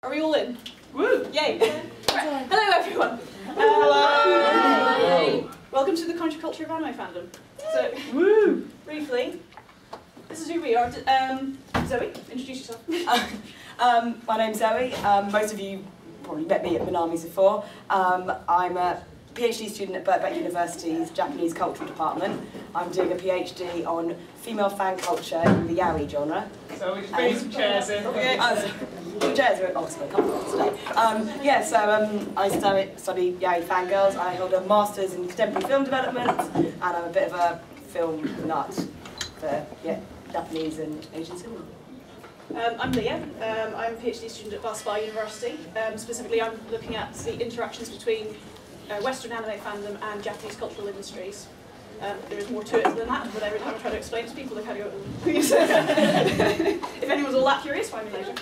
Are we all in? Woo! Yay! Hello everyone! Hello! Welcome to the Counterculture of Anime Fandom. So, Woo! briefly, this is who we are. Zoe, introduce yourself. My name's Zoe. Most of you probably met me at Minamicon before. I'm a PhD student at Birkbeck University's Japanese Cultural Department. I'm doing a PhD on female fan culture in the yaoi genre. So we just bring some chairs in. The chairs are at Oxford, today. I study yaoi fangirls. I hold a master's in contemporary film development, and I'm a bit of a film nut for Japanese and Asian cinema. I'm Leah. I'm a PhD student at Bar University. Specifically, I'm looking at the interactions between Western anime fandom and Japanese cultural industries. There is more to it than that, but every time I try to explain it to people, they kind of go, if anyone's all that curious, find me later.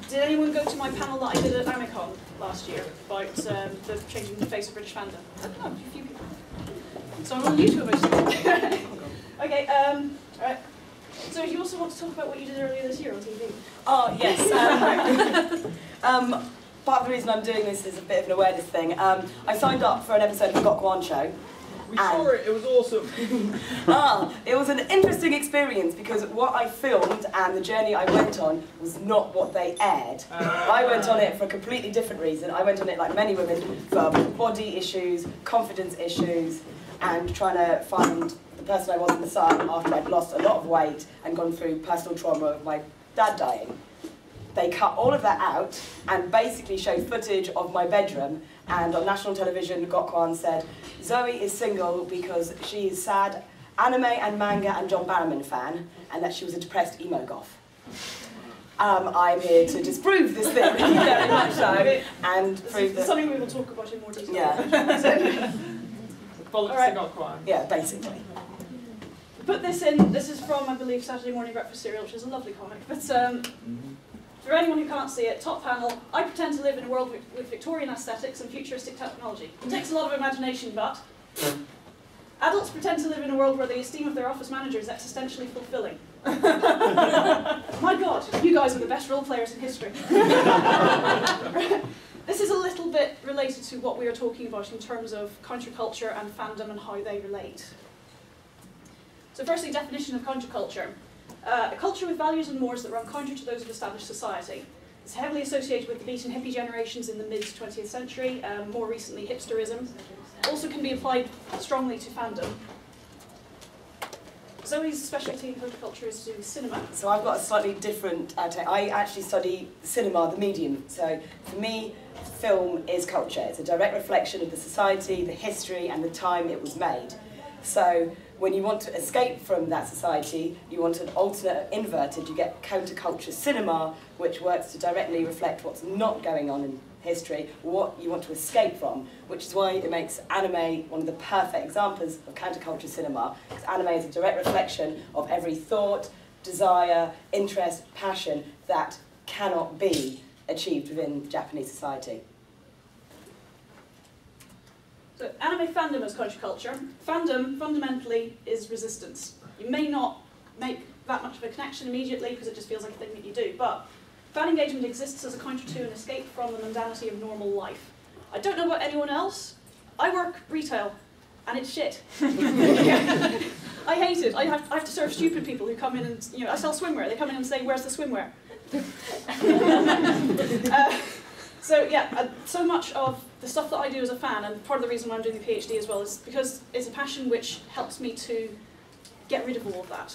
Did anyone go to my panel that I did at Minamicon last year about the changing the face of British fandom? Oh, a few people. So I'm on YouTube most of it. Okay, alright. So you also want to talk about what you did earlier this year on TV? Oh, yes. Part of the reason I'm doing this is a bit of an awareness thing. I signed up for an episode of the Gok Wan show. We saw it was awesome. It was an interesting experience because what I filmed and the journey I went on was not what they aired. I went on it for a completely different reason. I went on it, like many women, for body issues, confidence issues, and trying to find the person I was inside after I'd lost a lot of weight and gone through personal trauma of my dad dying. They cut all of that out and basically showed footage of my bedroom, and on national television Gok Wan said Zoe is single because she is sad anime and manga and John Barrowman fan, and that she was a depressed emo goth. I'm here to disprove this thing, very much so, and prove that... Something we will talk about in more detail. Yeah. Bollocks to Gok Wan. Yeah, basically. Put this in, this is from, I believe, Saturday Morning Breakfast Cereal, which is a lovely comic, but for anyone who can't see it, top panel, I pretend to live in a world with Victorian aesthetics and futuristic technology. It takes a lot of imagination, but adults pretend to live in a world where the esteem of their office manager is existentially fulfilling. My God, you guys are the best role players in history. This is a little bit related to what we are talking about in terms of counterculture and fandom and how they relate. So firstly, definition of counterculture. A culture with values and mores that run counter to those of established society. It's heavily associated with the beat and hippie generations in the mid-20th century, more recently hipsterism. Also can be applied strongly to fandom. Zoe's specialty in counterculture is to do with cinema. So I've got a slightly different take. I actually study cinema, the medium. So for me, film is culture. It's a direct reflection of the society, the history, and the time it was made. So when you want to escape from that society, you want an alternate, inverted, you get counterculture cinema, which works to directly reflect what's not going on in history, what you want to escape from, which is why it makes anime one of the perfect examples of counterculture cinema, because anime is a direct reflection of every thought, desire, interest, passion that cannot be achieved within Japanese society. So anime fandom as counterculture. Fandom fundamentally is resistance. You may not make that much of a connection immediately because it just feels like a thing that you do, but fan engagement exists as a counter to and escape from the mundanity of normal life. I don't know about anyone else. I work retail and it's shit. I hate it. I have to serve stupid people who come in and, I sell swimwear. They come in and say, where's the swimwear? So much of the stuff that I do as a fan, and part of the reason why I'm doing the PhD as well, is because it's a passion which helps me to get rid of all of that.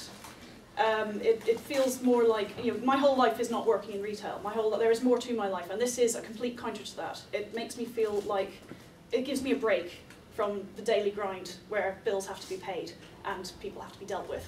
It feels more like, my whole life is not working in retail. There is more to my life, and this is a complete counter to that. It makes me feel like, it gives me a break from the daily grind where bills have to be paid and people have to be dealt with.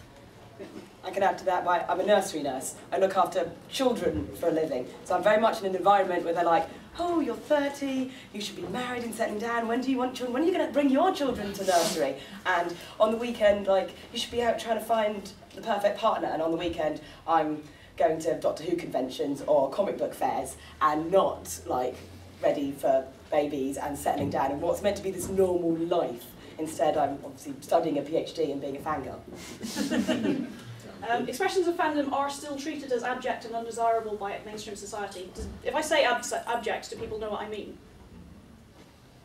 I can add to that by, I'm a nursery nurse. I look after children for a living. So I'm very much in an environment where they're like, oh, you're 30, you should be married and settling down, when do you want children, when are you going to bring your children to nursery? And on the weekend, you should be out trying to find the perfect partner, and on the weekend I'm going to Doctor Who conventions or comic book fairs and not, ready for babies and settling down and what's meant to be this normal life. Instead, I'm obviously studying a PhD and being a fangirl. Expressions of fandom are still treated as abject and undesirable by mainstream society. If I say abject, do people know what I mean?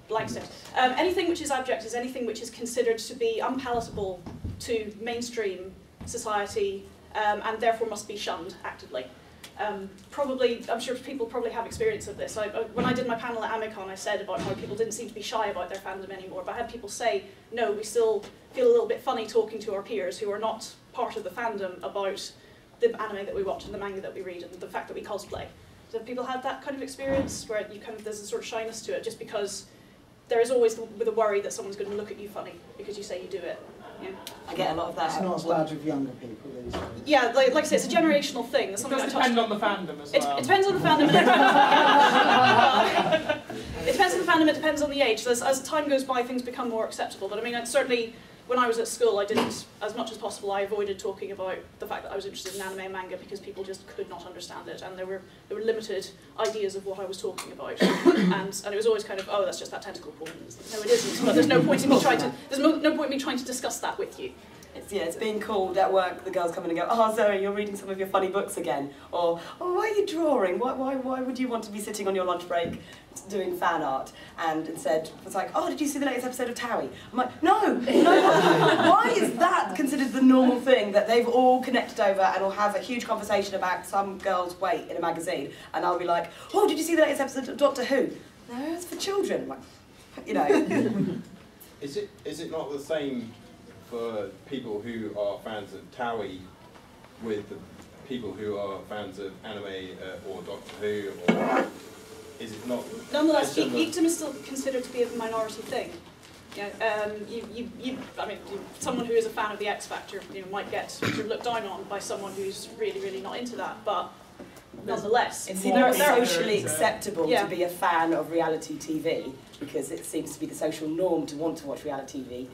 Blank stare. Anything which is abject is anything which is considered to be unpalatable to mainstream society and therefore must be shunned actively. Probably, I'm sure people probably have experience of this. When I did my panel at Minamicon, I said about how people didn't seem to be shy about their fandom anymore, but I had people say, no, we still feel a little bit funny talking to our peers who are not part of the fandom about the anime that we watch and the manga that we read and the fact that we cosplay. So have people had that kind of experience where there's a sort of shyness to it just because there is always the worry that someone's going to look at you funny because you say you do it? Yeah. I get a lot of that. It's not as bad with younger people these days. Yeah, like I say, it's a generational thing. It does depend on the fandom as well. It depends on the fandom. It depends on the fandom, it depends on the age. So as time goes by, things become more acceptable. But I mean, certainly when I was at school, I didn't, as much as possible, I avoided talking about the fact that I was interested in anime and manga because people just could not understand it. And there were limited ideas of what I was talking about. and it was always kind of, oh, that's just that tentacle porn. No, it isn't. But there's no point in me trying to, discuss that with you. It's being called at work, the girls come in and go, oh, Zoe, you're reading some of your funny books again. Or, oh, why are you drawing? Why would you want to be sitting on your lunch break doing fan art? And instead, it's like, oh, did you see the latest episode of Towie? I'm like, no. Why is that considered the normal thing that they've all connected over and will have a huge conversation about some girl's weight in a magazine? And I'll be like, oh, did you see the latest episode of Doctor Who? No, it's for children. Like, you know. Is it not the same for people who are fans of Towie with the people who are fans of anime or Doctor Who, or is it not? Nonetheless, geekdom is still considered to be a minority thing. Someone who is a fan of the X Factor, might get sort of looked down on by someone who's really, really not into that, but nonetheless, it's either socially acceptable to be a fan of reality TV because it seems to be the social norm to want to watch reality TV,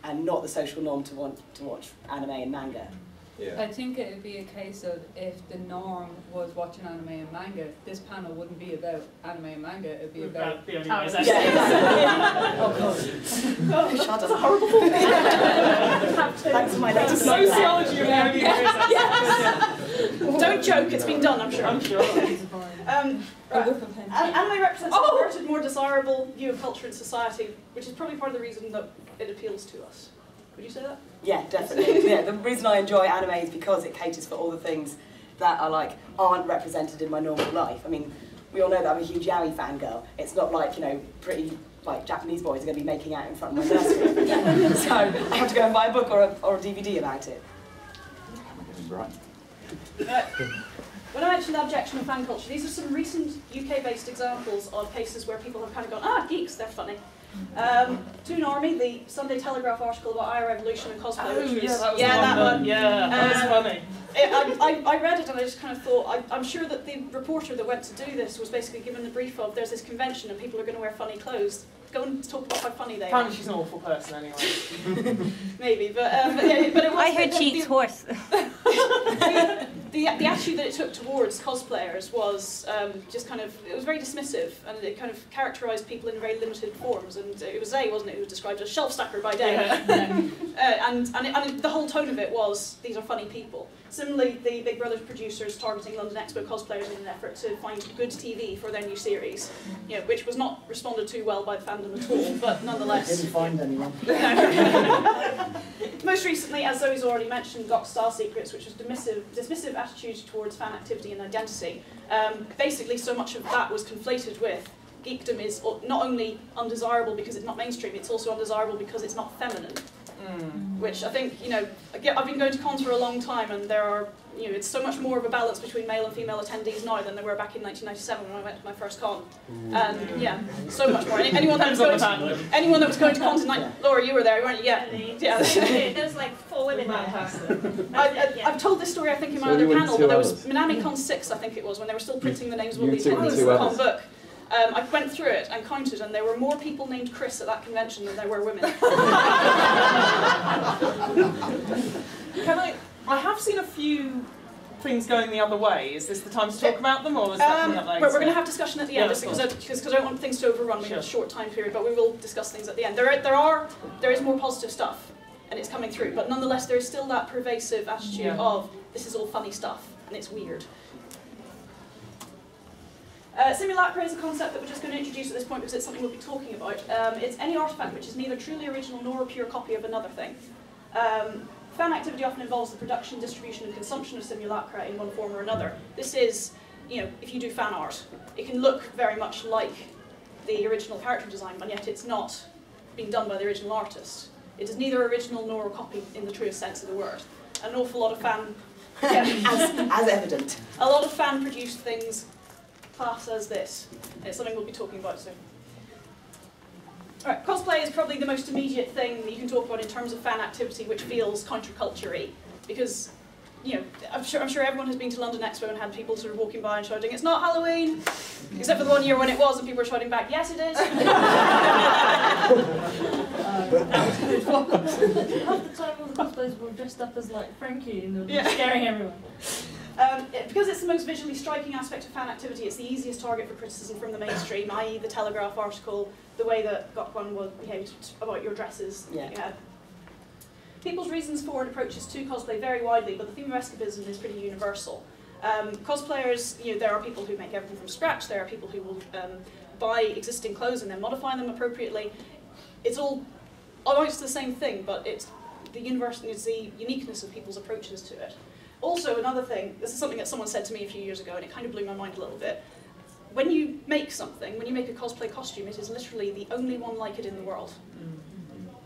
and not the social norm to want to watch anime and manga. Yeah. I think it would be a case of if the norm was watching anime and manga, this panel wouldn't be about anime and manga, it would be about the Towie. Oh god. Shut up. That's a horrible thing. Thanks for my latest sociology of Don't joke, it's been done, I'm sure. Anime represents a perverted, more desirable view of culture and society, which is probably part of the reason that it appeals to us. Would you say that? Yeah, definitely. Yeah, the reason I enjoy anime is because it caters for all the things that are aren't represented in my normal life. I mean, we all know that I'm a huge yaoi fangirl. It's not like, pretty Japanese boys are going to be making out in front of my nursery. So I have to go and buy a book or a DVD about it. When I mentioned abjection of fan culture, these are some recent UK-based examples of cases where people have kind of gone, geeks, they're funny. Toon Army, the Sunday Telegraph article about IR Evolution and cosplay, which was that one. Yeah, that was funny. I read it and I just kind of thought, I'm sure that the reporter that went to do this was basically given the brief of there's this convention and people are going to wear funny clothes. Go and talk about how funny they are. Apparently she's an awful person anyway. Maybe, but it was... I heard Cheats horse. The attitude that it took towards cosplayers was just kind of, it was very dismissive, and it kind of characterised people in very limited forms, and it was Zay, wasn't it, who was described as shelf stacker by day. And the whole tone of it was, these are funny people. Similarly, the Big Brother's producers targeting London Expo cosplayers in an effort to find good TV for their new series, which was not responded to well by the fandom at all, but nonetheless... Didn't find anyone. Most recently, as Zoe's already mentioned, Gok Star Secrets, which was dismissive attitude towards fan activity and identity. Basically, so much of that was conflated with geekdom is not only undesirable because it's not mainstream, it's also undesirable because it's not feminine. Which I think, I've been going to cons for a long time, and there are, it's so much more of a balance between male and female attendees now than there were back in 1997 when I went to my first con. And so much more. Anyone that was going to cons in Laura, you were there, weren't you? Yeah. There's like 4 women there. I've told this story, I think, in my other panel, but there was Minamicon 6, I think it was, when they were still printing the names of all the attendees of the con book. I went through it and counted, and there were more people named Chris at that convention than there were women. I have seen a few things going the other way. Is this the time to talk about them, or is that coming up later? We're going to have discussion at the end, just because I don't want things to overrun. We have a short time period, but we will discuss things at the end. There is more positive stuff. and it's coming through. But nonetheless, there is still that pervasive attitude of, this is all funny stuff, and it's weird. Simulacra is a concept that we're just going to introduce at this point because it's something we'll be talking about. It's any artifact which is neither truly original nor a pure copy of another thing. Fan activity often involves the production, distribution and consumption of simulacra in one form or another. This is, if you do fan art, it can look very much like the original character design, but yet it's not being done by the original artist. It is neither original nor a copy in the truest sense of the word. An awful lot of fan... as evident. A lot of fan-produced things class as this. It's something we'll be talking about soon. Alright, cosplay is probably the most immediate thing that you can talk about in terms of fan activity which feels counterculture-y, because I'm sure everyone has been to London Expo and had people sort of walking by and shouting, "It's not Halloween!" Except for the one year when it was and people were shouting back, "Yes it is!" Half the time all the cosplayers were dressed up as like Frankie and they were scaring everyone. Because it's the most visually striking aspect of fan activity, it's the easiest target for criticism from the mainstream, i.e. the Telegraph article, the way that Gok Wan behaved about your dresses. People's reasons for and approaches to cosplay vary widely, but the theme of escapism is pretty universal. Cosplayers, there are people who make everything from scratch, there are people who will buy existing clothes and then modify them appropriately. It's all almost the same thing, but it's the uniqueness of people's approaches to it. Also, another thing, this is something that someone said to me a few years ago, and it kind of blew my mind a little bit. When you make something, when you make a cosplay costume, it is literally the only one like it in the world.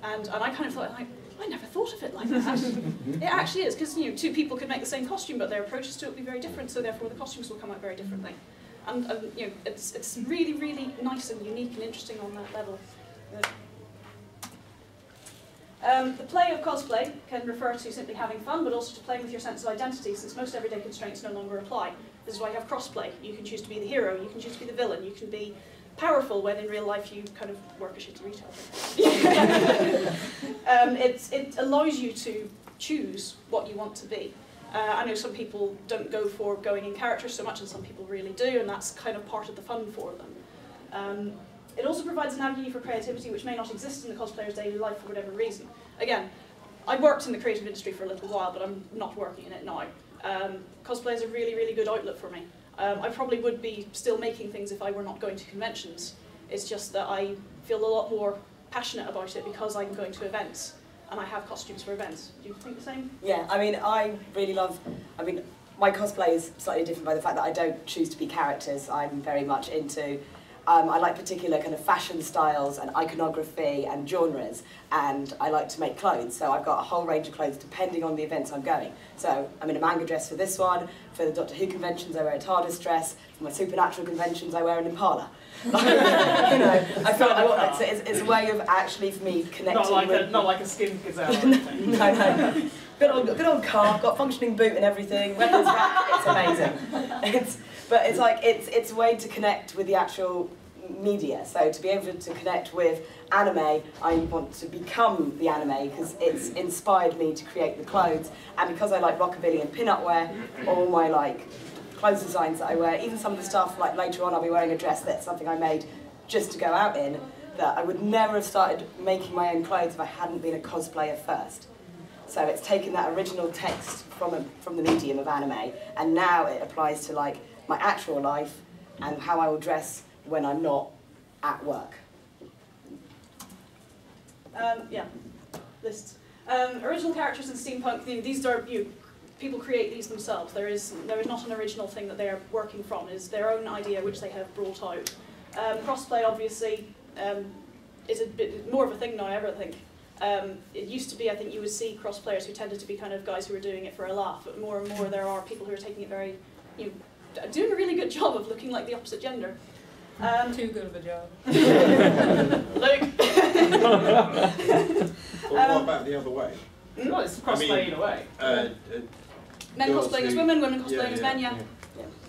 And I kind of thought, I never thought of it like that. It actually is, because two people could make the same costume, but their approaches to it would be very different, so therefore the costumes will come out very differently. And it's really, really nice and unique and interesting on that level. The play of cosplay can refer to simply having fun, but also to playing with your sense of identity, since most everyday constraints no longer apply. This is why you have crossplay. You can choose to be the hero, you can choose to be the villain, you can be powerful when in real life you kind of work a shitty retail job. It allows you to choose what you want to be. I know some people don't go for going in character so much, and some people really do, and that's kind of part of the fun for them. It also provides an avenue for creativity which may not exist in the cosplayer's daily life for whatever reason. Again, I worked in the creative industry for a little while, but I'm not working in it now. Cosplay is a really, really good outlet for me. I probably would be still making things if I were not going to conventions. It's just that I feel a lot more passionate about it because I'm going to events, and I have costumes for events. Do you think the same? Yeah, I really love, my cosplay is slightly different by the fact that I don't choose to be characters. I'm very much into, I like particular kind of fashion styles and iconography and genres, and I like to make clothes, so I've got a whole range of clothes depending on the events I'm going. So I'm in a manga dress for this one, for the Doctor Who conventions I wear a TARDIS dress, for my Supernatural conventions I wear an Impala. I feel like it's a way of actually, for me, connecting not like a skin gazelle or anything. No. Good old car, got functioning boot and everything, weapons rack, it's amazing. But it's a way to connect with the actual media. So to be able to connect with anime, I want to become the anime because it's inspired me to create the clothes, and because I like rockabilly and pin-up wear, all my clothes designs that I wear, even some of the stuff later on I'll be wearing a dress that's something I made just to go out in, that I would never have started making my own clothes if I hadn't been a cosplayer first. So it's taken that original text from the medium of anime, and now it applies to my actual life and how I will dress when I'm not at work. Lists. Original characters in steampunk, these are, people create these themselves. There is not an original thing that they are working from. It's their own idea which they have brought out. Crossplay, obviously, is a bit more of a thing now, I think. It used to be, I think you would see cross-players who tended to be kind of guys who were doing it for a laugh, but more and more there are people who are taking it very, doing a really good job of looking like the opposite gender. Too good of a job. Luke! Well, what about the other way? Well, it's cosplay either way. Men cosplaying as women, women cosplaying as men, yeah.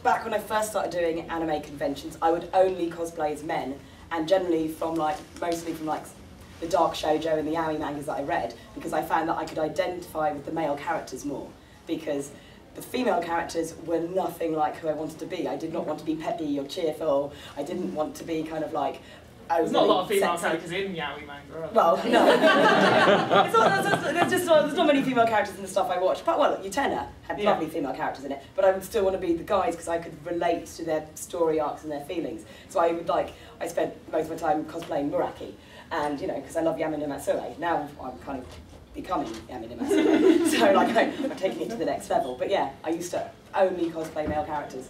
Back when I first started doing anime conventions, I would only cosplay as men, and generally from mostly from the dark shoujo and the yaoi mangas that I read, because I found that I could identify with the male characters more, because the female characters were nothing like who I wanted to be. I did not want to be peppy or cheerful. I didn't want to be kind of There's not a lot of female sexy. characters in yaoi manga, are there? Well, no. There's not many female characters in the stuff I watch. But, well, Utena had lovely female characters in it, but I would still want to be the guys because I could relate to their story arcs and their feelings. So I spent most of my time cosplaying Muraki, and, you know, because I love Yamina Matsue. Now I'm kind of becoming Yamina Matsue. So, like, I'm taking it to the next level. But yeah, I used to only cosplay male characters.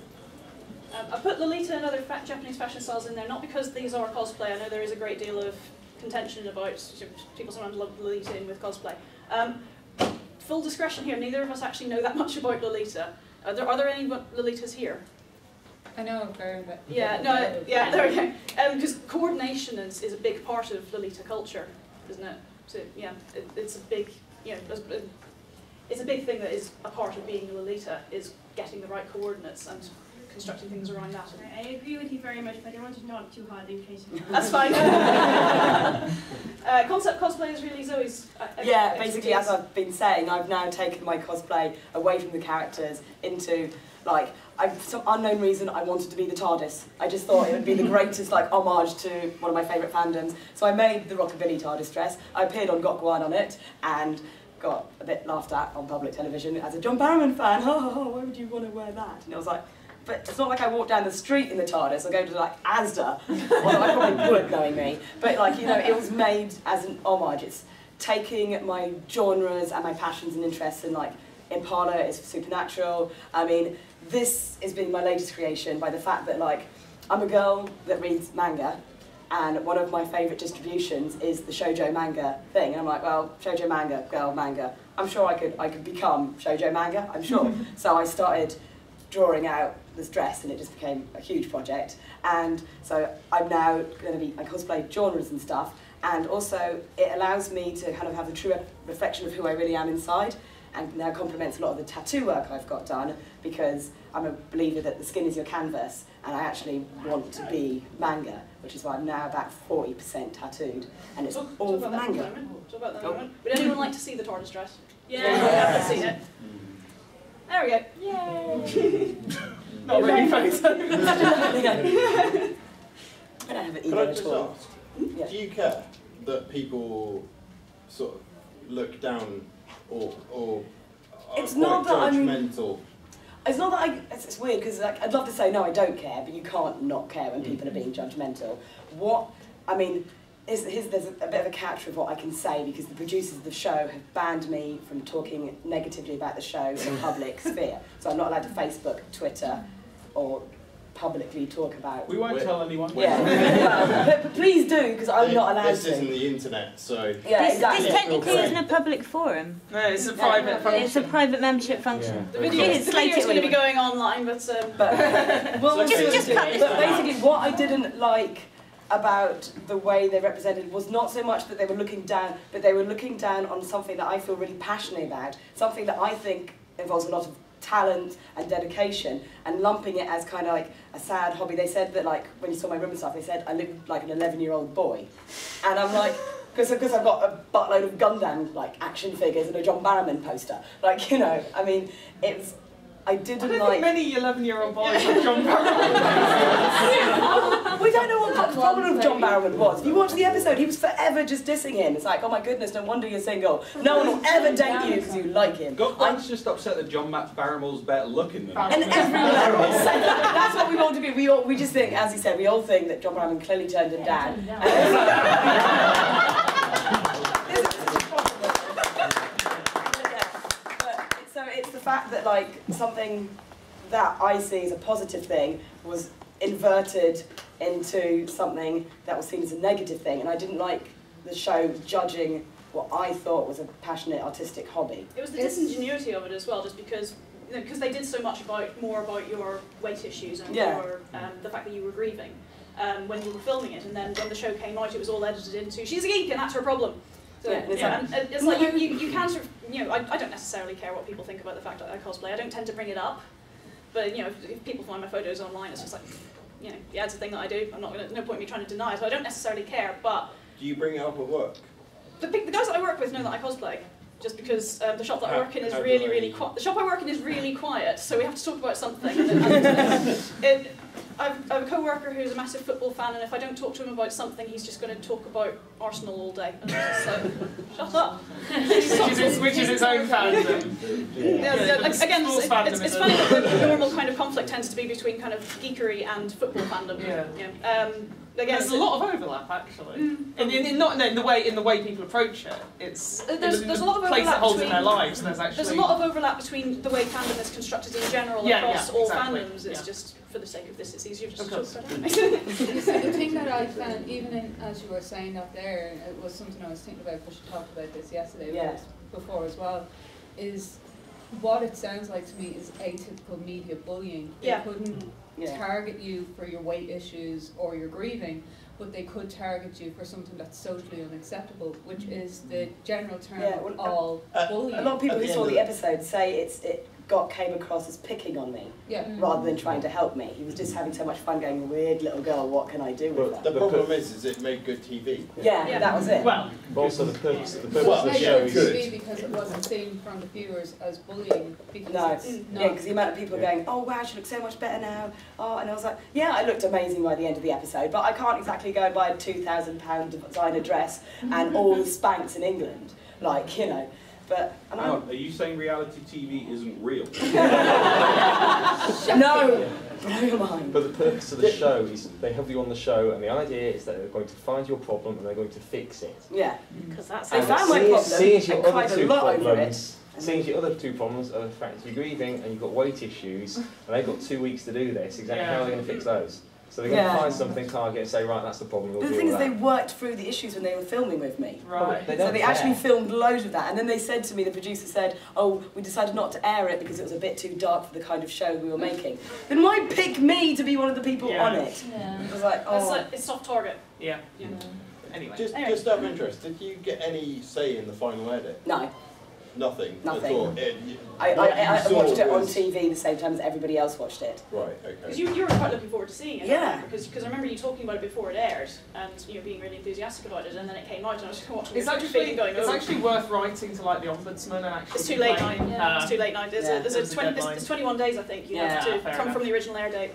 I put Lolita and other Japanese fashion styles in there, not because these are cosplay. I know there is a great deal of contention about people sometimes love Lolita in with cosplay. Full discretion here, neither of us actually know that much about Lolita. Are there any Lolitas here? I know a fair bit. Yeah, no, yeah, there we go. Because coordination is a big part of Lolita culture, isn't it? So yeah, it's a big, you know, it's a big thing that is a part of being a Lolita, is getting the right coordinates and constructing things around that. I agree with you very much, but I wanted to knock too hard in case of... That's fine. Concept cosplay is really Zoe's. Yeah, basically, as I've been saying, I've now taken my cosplay away from the characters into, like, for some unknown reason, I wanted to be the TARDIS. I just thought it would be the greatest, like, homage to one of my favourite fandoms. So I made the Rockabilly TARDIS dress. I appeared on Gok Wan on it, and got a bit laughed at on public television as a John Barrowman fan. Oh, why would you want to wear that? And I was like, but it's not like I walk down the street in the TARDIS or go to, like, Asda. Well, I probably would, knowing me. But, like, you know, it was made as an homage. It's taking my genres and my passions and interests, and, like, Impala is supernatural. I mean, this has been my latest creation by the fact that, like, I'm a girl that reads manga, and one of my favourite distributions is the shoujo manga thing. And I'm like, well, shoujo manga, girl manga. I'm sure I could become shoujo manga, I'm sure. So I started drawing out this dress, and it just became a huge project. And so I'm now going to be, I cosplay genres and stuff, and also it allows me to kind of have a true reflection of who I really am inside, and now complements a lot of the tattoo work I've got done, because I'm a believer that the skin is your canvas, and I actually want to be manga, which is why I'm now about 40% tattooed, and it's all for manga. Talk about that in a moment. Would anyone like to see the TARDIS dress? Yeah. I haven't seen it. There we go. Yay! Not really famous. I don't have an Can ego I at just all. ask, Yeah. do you care that people sort of look down or are It's not quite that I'm- judgmental? It's not that it's weird, because, like, I'd love to say no, I don't care, but you can't not care when people are being judgmental. There's a bit of a catch with what I can say, because the producers of the show have banned me from talking negatively about the show in a public sphere. So I'm not allowed to Facebook, Twitter, or publicly talk about... We won't tell anyone. Yeah, but please do, because I'm not allowed This to. isn't the internet, so... Yeah, exactly. This technically isn't a public forum. No, it's a private function. It's a private membership function. The video is going to be going online, but... Well, just cut this but one. basically, what I didn't like about the way they represented was not so much that they were looking down, but they were looking down on something that I feel really passionate about, something that I think involves a lot of talent and dedication, and lumping it as kind of like a sad hobby. They said that, like, when you saw my room and stuff, they said I looked like an 11-year-old boy. And I'm like, because I've got a buttload of Gundam, like, action figures and a John Barrowman poster. Like, you know, I mean, it was... I didn't I don't like... think many 11-year-old boys have John Barrowman. We don't know what the problem with John Barrowman was. If you watch the episode, he was forever just dissing him. It's like, oh my goodness, no wonder you're single. No one will ever date you because you like him. Gok Wan's just upset that John Barrowman's better looking than him. And everyone else. That's what we want to be. We just think, as he said, we all think that John Barrowman clearly turned him down. So it's the fact that, like, something that I see as a positive thing was inverted into something that was seen as a negative thing, and I didn't like the show judging what I thought was a passionate artistic hobby. It was the disingenuity of it as well, just because they did so much more about your weight issues and your, the fact that you were grieving when you were filming it, and then when the show came out, it was all edited into she's a geek and that's her problem. So, it's like you can sort of, you know, I don't necessarily care what people think about the fact that I cosplay. I don't tend to bring it up, but you know, if people find my photos online, it's just like, you know, yeah, it's a thing that I do. I'm not gonna, no point in me trying to deny it. So I don't necessarily care. But Do you bring it up at work? the guys that I work with know that I cosplay, just because the shop that I work in is really quiet. The shop I work in is really quiet, so we have to talk about something. I've a co-worker who's a massive football fan, and if I don't talk to him about something, he's just going to talk about Arsenal all day. And I'm just like, shut up. which is its own fandom. Again, it's funny that the normal kind of conflict tends to be between kind of geekery and football fandom. Again, there's a lot of overlap, actually. Not in the way people approach it. It's there's a lot of overlap place it holds in their lives. There's a lot of overlap between the way fandom is constructed in general across all fandoms. It's just for the sake of this, it's easier just to talk about it. The thing that I found, even as you were saying that there, and it was something I was thinking about because she talked about this yesterday before as well, is what it sounds like to me is atypical media bullying. They couldn't target you for your weight issues or your grieving, but they could target you for something that's socially unacceptable, which is the general term of all bullying. A lot of people who saw the episode say Gok came across as picking on me, rather than trying to help me. He was just having so much fun going, weird little girl, what can I do with that? The problem is it made good TV. Yeah, that was it. Well, also the purpose of the show is good because it wasn't seen from the viewers as bullying. Because because the amount of people going, oh wow, she looks so much better now. Oh, and I was like, yeah, I looked amazing by the end of the episode, but I can't exactly go and buy a £2,000 designer dress and all the Spanx in England, like, you know. But are you saying reality TV isn't real? No! Blow your mind. But the purpose of the show is they have you on the show, and the idea is that they're going to find your problem and they're going to fix it. Yeah. Because that's they found my problem. Seeing your other two problems are the fact you're grieving and you've got weight issues, and they've got 2 weeks to do this. Exactly how are they going to fix those? So they're going to find something, target, and say, right, that's the problem. We'll the thing is, they worked through the issues when they were filming with me. Right. So they actually filmed loads of that, and then they said to me, the producer said, oh, we decided not to air it because it was a bit too dark for the kind of show we were making. Then why pick me to be one of the people on it? Yeah. I was like, oh. It's soft target. Yeah. Anyway. Just out of interest, did you get any say in the final edit? No. Nothing. Nothing. At all. I watched it on TV the same time as everybody else watched it. Right. Okay. Because you were quite looking forward to seeing it. Yeah. Because I remember you talking about it before it aired, and being really enthusiastic about it, and then it came out, and I was watching it's actually worth writing to like the ombudsman and actually. It's too late now. It's too late now. There's 21 days I think you have to come from the original air date.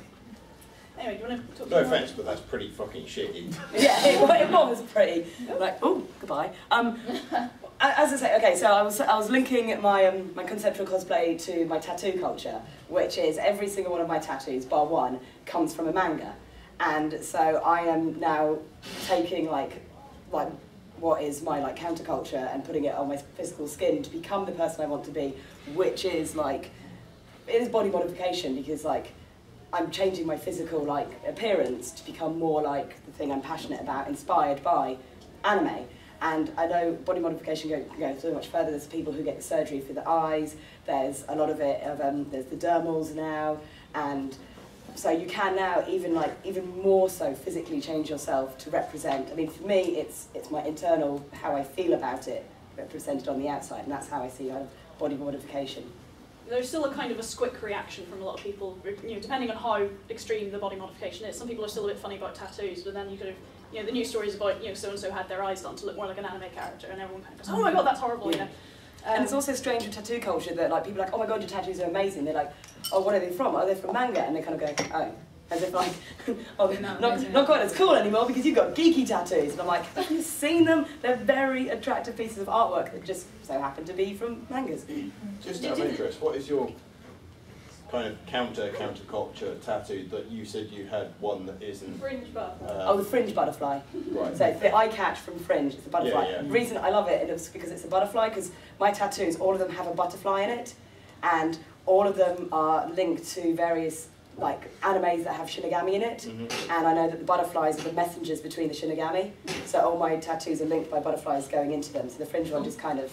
Anyway, do you want to talk? No offence, but that's pretty fucking shitty. Yeah, it was pretty. Like, oh, goodbye. As I say, okay, so I was linking my my conceptual cosplay to my tattoo culture, which is every single one of my tattoos, bar one, comes from a manga, and so I am now taking like what is my counterculture and putting it on my physical skin to become the person I want to be, which is it is body modification because I'm changing my physical appearance to become more like the thing I'm passionate about, inspired by anime. And I know body modification goes so much further. There's people who get the surgery for the eyes. There's a lot of it. There's the dermals now, and so you can now even more so physically change yourself to represent. I mean, for me, it's my internal how I feel about it represented on the outside, and that's how I see body modification. There's still a kind of a squick reaction from a lot of people, depending on how extreme the body modification is. Some people are still a bit funny about tattoos, but then you could have. The news stories about so-and-so had their eyes done to look more like an anime character, and everyone kind of goes, oh my god, that's horrible, and it's also strange with tattoo culture that people are like, oh my god, your tattoos are amazing. They're like, oh, what are they from? Oh, they're from manga, and they kind of go, oh, as if oh, not quite as cool anymore because you've got geeky tattoos. And I'm like, have you seen them? They're very attractive pieces of artwork that just so happen to be from mangas. Just out of interest, what is your kind of counterculture tattoo that you said you had one that isn't? Fringe butterfly. The fringe butterfly. Right. So it's the eye catch from Fringe. It's a butterfly. Yeah. The reason I love it is because it's a butterfly. Because my tattoos, all of them have a butterfly in it, and all of them are linked to various animes that have Shinigami in it. And I know that the butterflies are the messengers between the Shinigami. So all my tattoos are linked by butterflies going into them. So the Fringe one just kind of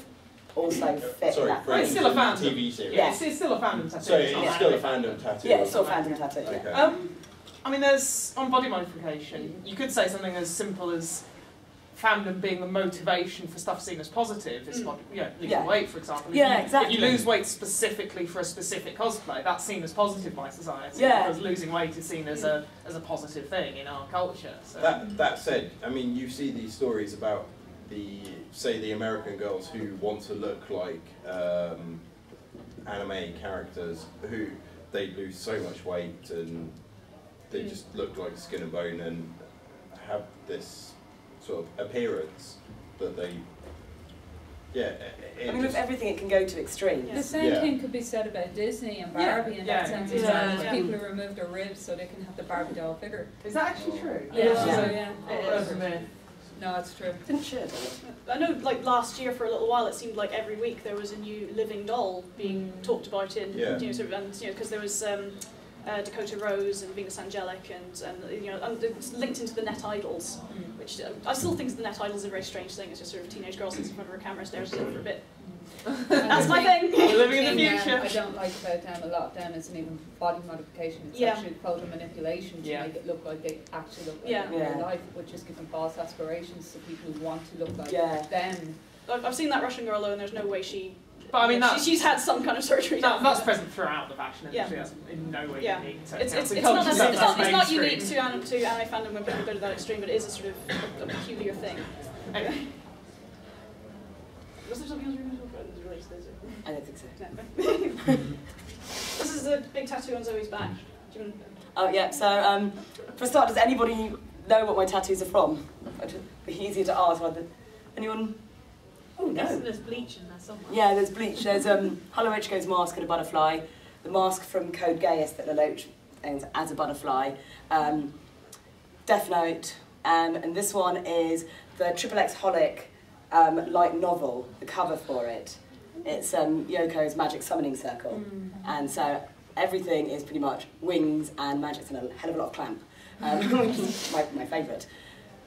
also fit that. It's still a fandom TV series. Yeah. It's still a fandom tattoo. So it's still a fandom tattoo. Yeah, it's still a fandom tattoo. Okay. I mean, there's on body modification. You could say something as simple as fandom being the motivation for stuff seen as positive. It's losing weight, for example. Exactly. If you lose weight specifically for a specific cosplay, that's seen as positive by society. Yeah. Because losing weight is seen as a positive thing in our culture. So. That said, I mean, you see these stories about the American girls who want to look like anime characters, who they lose so much weight and they just look like skin and bone and have this sort of appearance that they. Yeah, I mean, with everything, it can go to extremes. The same thing could be said about Disney and Barbie in that sense as well. Yeah. People who remove their ribs so they can have the Barbie doll figure. Is that actually true? Yeah. No, it's true. Didn't share I know, like last year for a little while, it seemed like every week there was a new living doll being talked about in, you know, sort of, and you know, because there was Dakota Rose and Venus Angelic, and you know, and it's linked into the net idols, which I still think the net idols are a very strange thing. It's just sort of teenage girl sits in front of her camera, stares at it for a bit. That's my thing. We're living in the future. I don't like about them, a lot of them isn't even body modification, it's actually photo manipulation to make it look like they actually look like in real life, which is giving false aspirations to people who want to look like them. I've seen that Russian girl though, and there's no way she. But I mean, she's had some kind of surgery. That's present throughout the fashion industry. That's in no way unique. So it's not unique to anime fandom when people go to that extreme, but it is a sort of a peculiar thing. Anyway. Was there something else you were going to talk about related to this? I don't think so. No. This is a big tattoo on Zoe's back. Do you want to... Oh yeah. So for a start, does anybody know what my tattoos are from? It'd be easier to ask rather than anyone. Oh no. There's bleach in there somewhere. Yeah, there's bleach. There's Hello Ichigo's mask and a butterfly. The mask from Code Geass that Lelouch owns as a butterfly. Death Note. And this one is the XXX Holic light novel, the cover for it. It's Yoko's Magic Summoning Circle. And so everything is pretty much wings and magic and a hell of a lot of clamp, which is my favourite.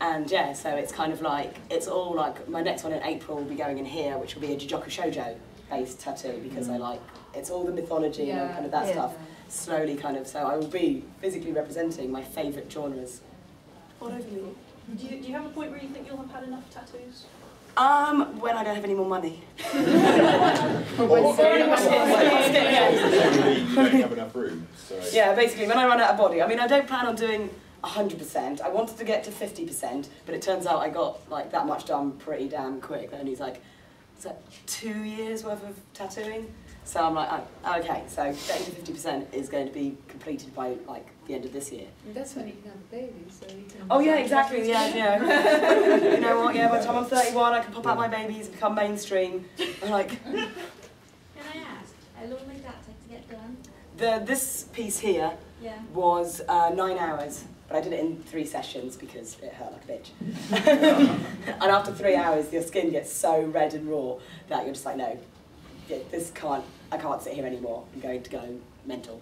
And yeah, so it's kind of like, it's all like, my next one in April will be going in here, which will be a Jijoku Shoujo based tattoo, because I like, it's all the mythology and all kind of that stuff, slowly kind of, so I will be physically representing my favourite genres. What over me? Do you have a point where you think you'll have had enough tattoos? When I don't have any more money. You don't have enough room. So. Yeah, basically, when I run out of body. I mean, I don't plan on doing 100%. I wanted to get to 50%, but it turns out I got like that much done pretty damn quick. Only like, is that 2 years worth of tattooing? So I'm like, oh, okay, so getting to 50% is going to be completed by like the end of this year. And that's when you can have a baby, so you can... Oh yeah, exactly, yeah. You know what, yeah, by the time I'm 31 I can pop out my babies and become mainstream. I'm like... Can I ask, how long did that take to get done? This piece here was 9 hours, but I did it in 3 sessions because it hurt like a bitch. And after 3 hours your skin gets so red and raw that you're just like, no. Yeah, I can't sit here anymore. I'm going to go mental.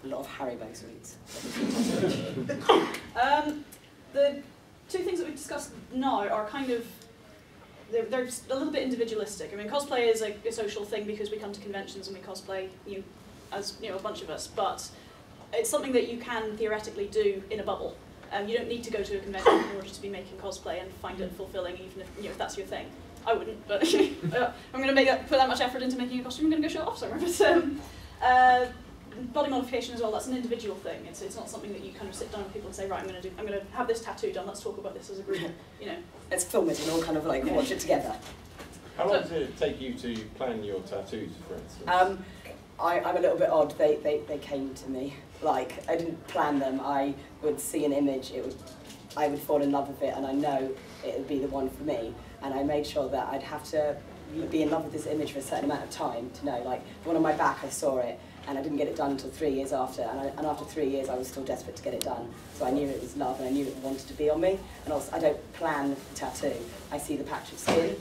A lot of Haribo sweets. The 2 things that we've discussed now are kind of, they're a little bit individualistic. I mean, cosplay is a social thing because we come to conventions and we cosplay, as a bunch of us, but it's something that you can theoretically do in a bubble. You don't need to go to a convention in order to be making cosplay and find it fulfilling, even if that's your thing. I wouldn't, but I'm going to put that much effort into making a costume. I'm going to go show it off somewhere. But body modification as well. That's an individual thing. It's not something that you kind of sit down with people and say, right, I'm going to have this tattoo done. Let's talk about this as a group. Let's film it and all kind of like watch it together. How long does it take you to plan your tattoos, for instance? I'm a little bit odd. They came to me. Like, I didn't plan them. I would see an image. I would fall in love with it, and I know it would be the one for me. And I made sure that I'd have to be in love with this image for a certain amount of time to know. Like, the one on my back, I saw it, and I didn't get it done until 3 years after. And after 3 years, I was still desperate to get it done. So I knew it was love, and I knew it wanted to be on me. And also, I don't plan the tattoo. I see the patch of skin,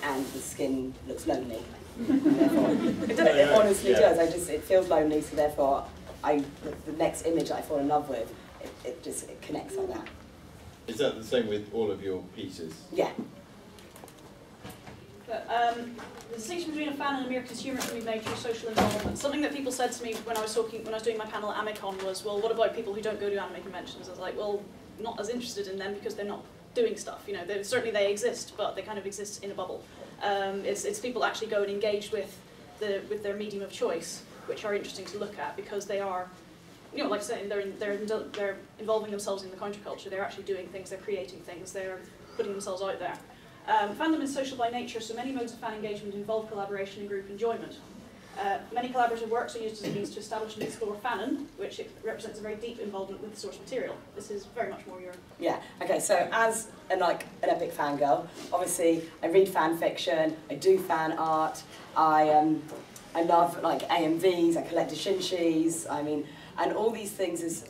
and the skin looks lonely. It honestly does. It feels lonely, so therefore, the next image that I fall in love with, it connects like that. Is that the same with all of your pieces? Yeah. But, the distinction between a fan and a mere consumer can be made through social involvement. Something that people said to me when I was doing my panel at Amicon was, well, what about people who don't go to anime conventions? I was like, well, not as interested in them because they're not doing stuff. Certainly they exist, but they kind of exist in a bubble. It's people actually go and engage with their medium of choice, which are interesting to look at because they are, like I said, they're involving themselves in the counterculture. They're actually doing things. They're creating things. They're putting themselves out there. Fandom is social by nature, so many modes of fan engagement involve collaboration and group enjoyment. Many collaborative works are used as a means to establish and explore fanon, which represents a very deep involvement with the source material. This is very much more your... Yeah, okay, so as an epic fangirl, obviously I read fan fiction, I do fan art, I love like AMVs, I collect Shinshis, I mean, and all these things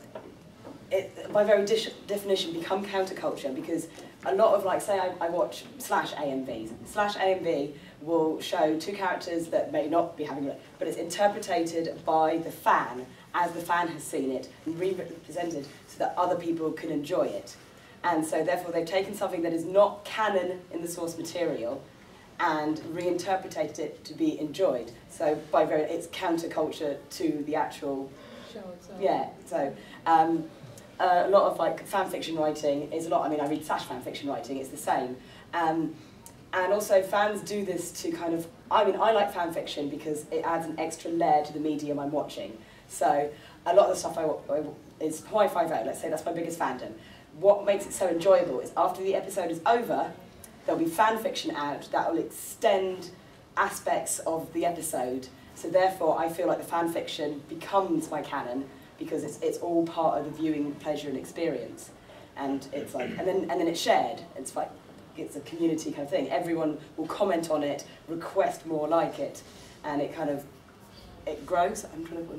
by very definition become counterculture, because a lot of, like, say I watch /AMVs. /AMV will show two characters that may not be having it, but it's interpreted by the fan as the fan has seen it and represented so that other people can enjoy it. And so therefore they've taken something that is not canon in the source material and reinterpreted it to be enjoyed. So it's counterculture to the actual show itself. Yeah, so a lot of like fan fiction writing is a lot. I mean, I read fan fiction writing. It's the same, and also fans do this to kind of. I mean, I like fan fiction because it adds an extra layer to the medium I'm watching. So a lot of the stuff is Hawaii 5.0. Let's say that's my biggest fandom. What makes it so enjoyable is after the episode is over, there'll be fan fiction out that will extend aspects of the episode. So therefore, I feel like the fan fiction becomes my canon because it's all part of the viewing pleasure and experience, and it's like, and then it's shared. It's like it's a community kind of thing. Everyone will comment on it, request more like it, and it kind of grows. I'm trying to.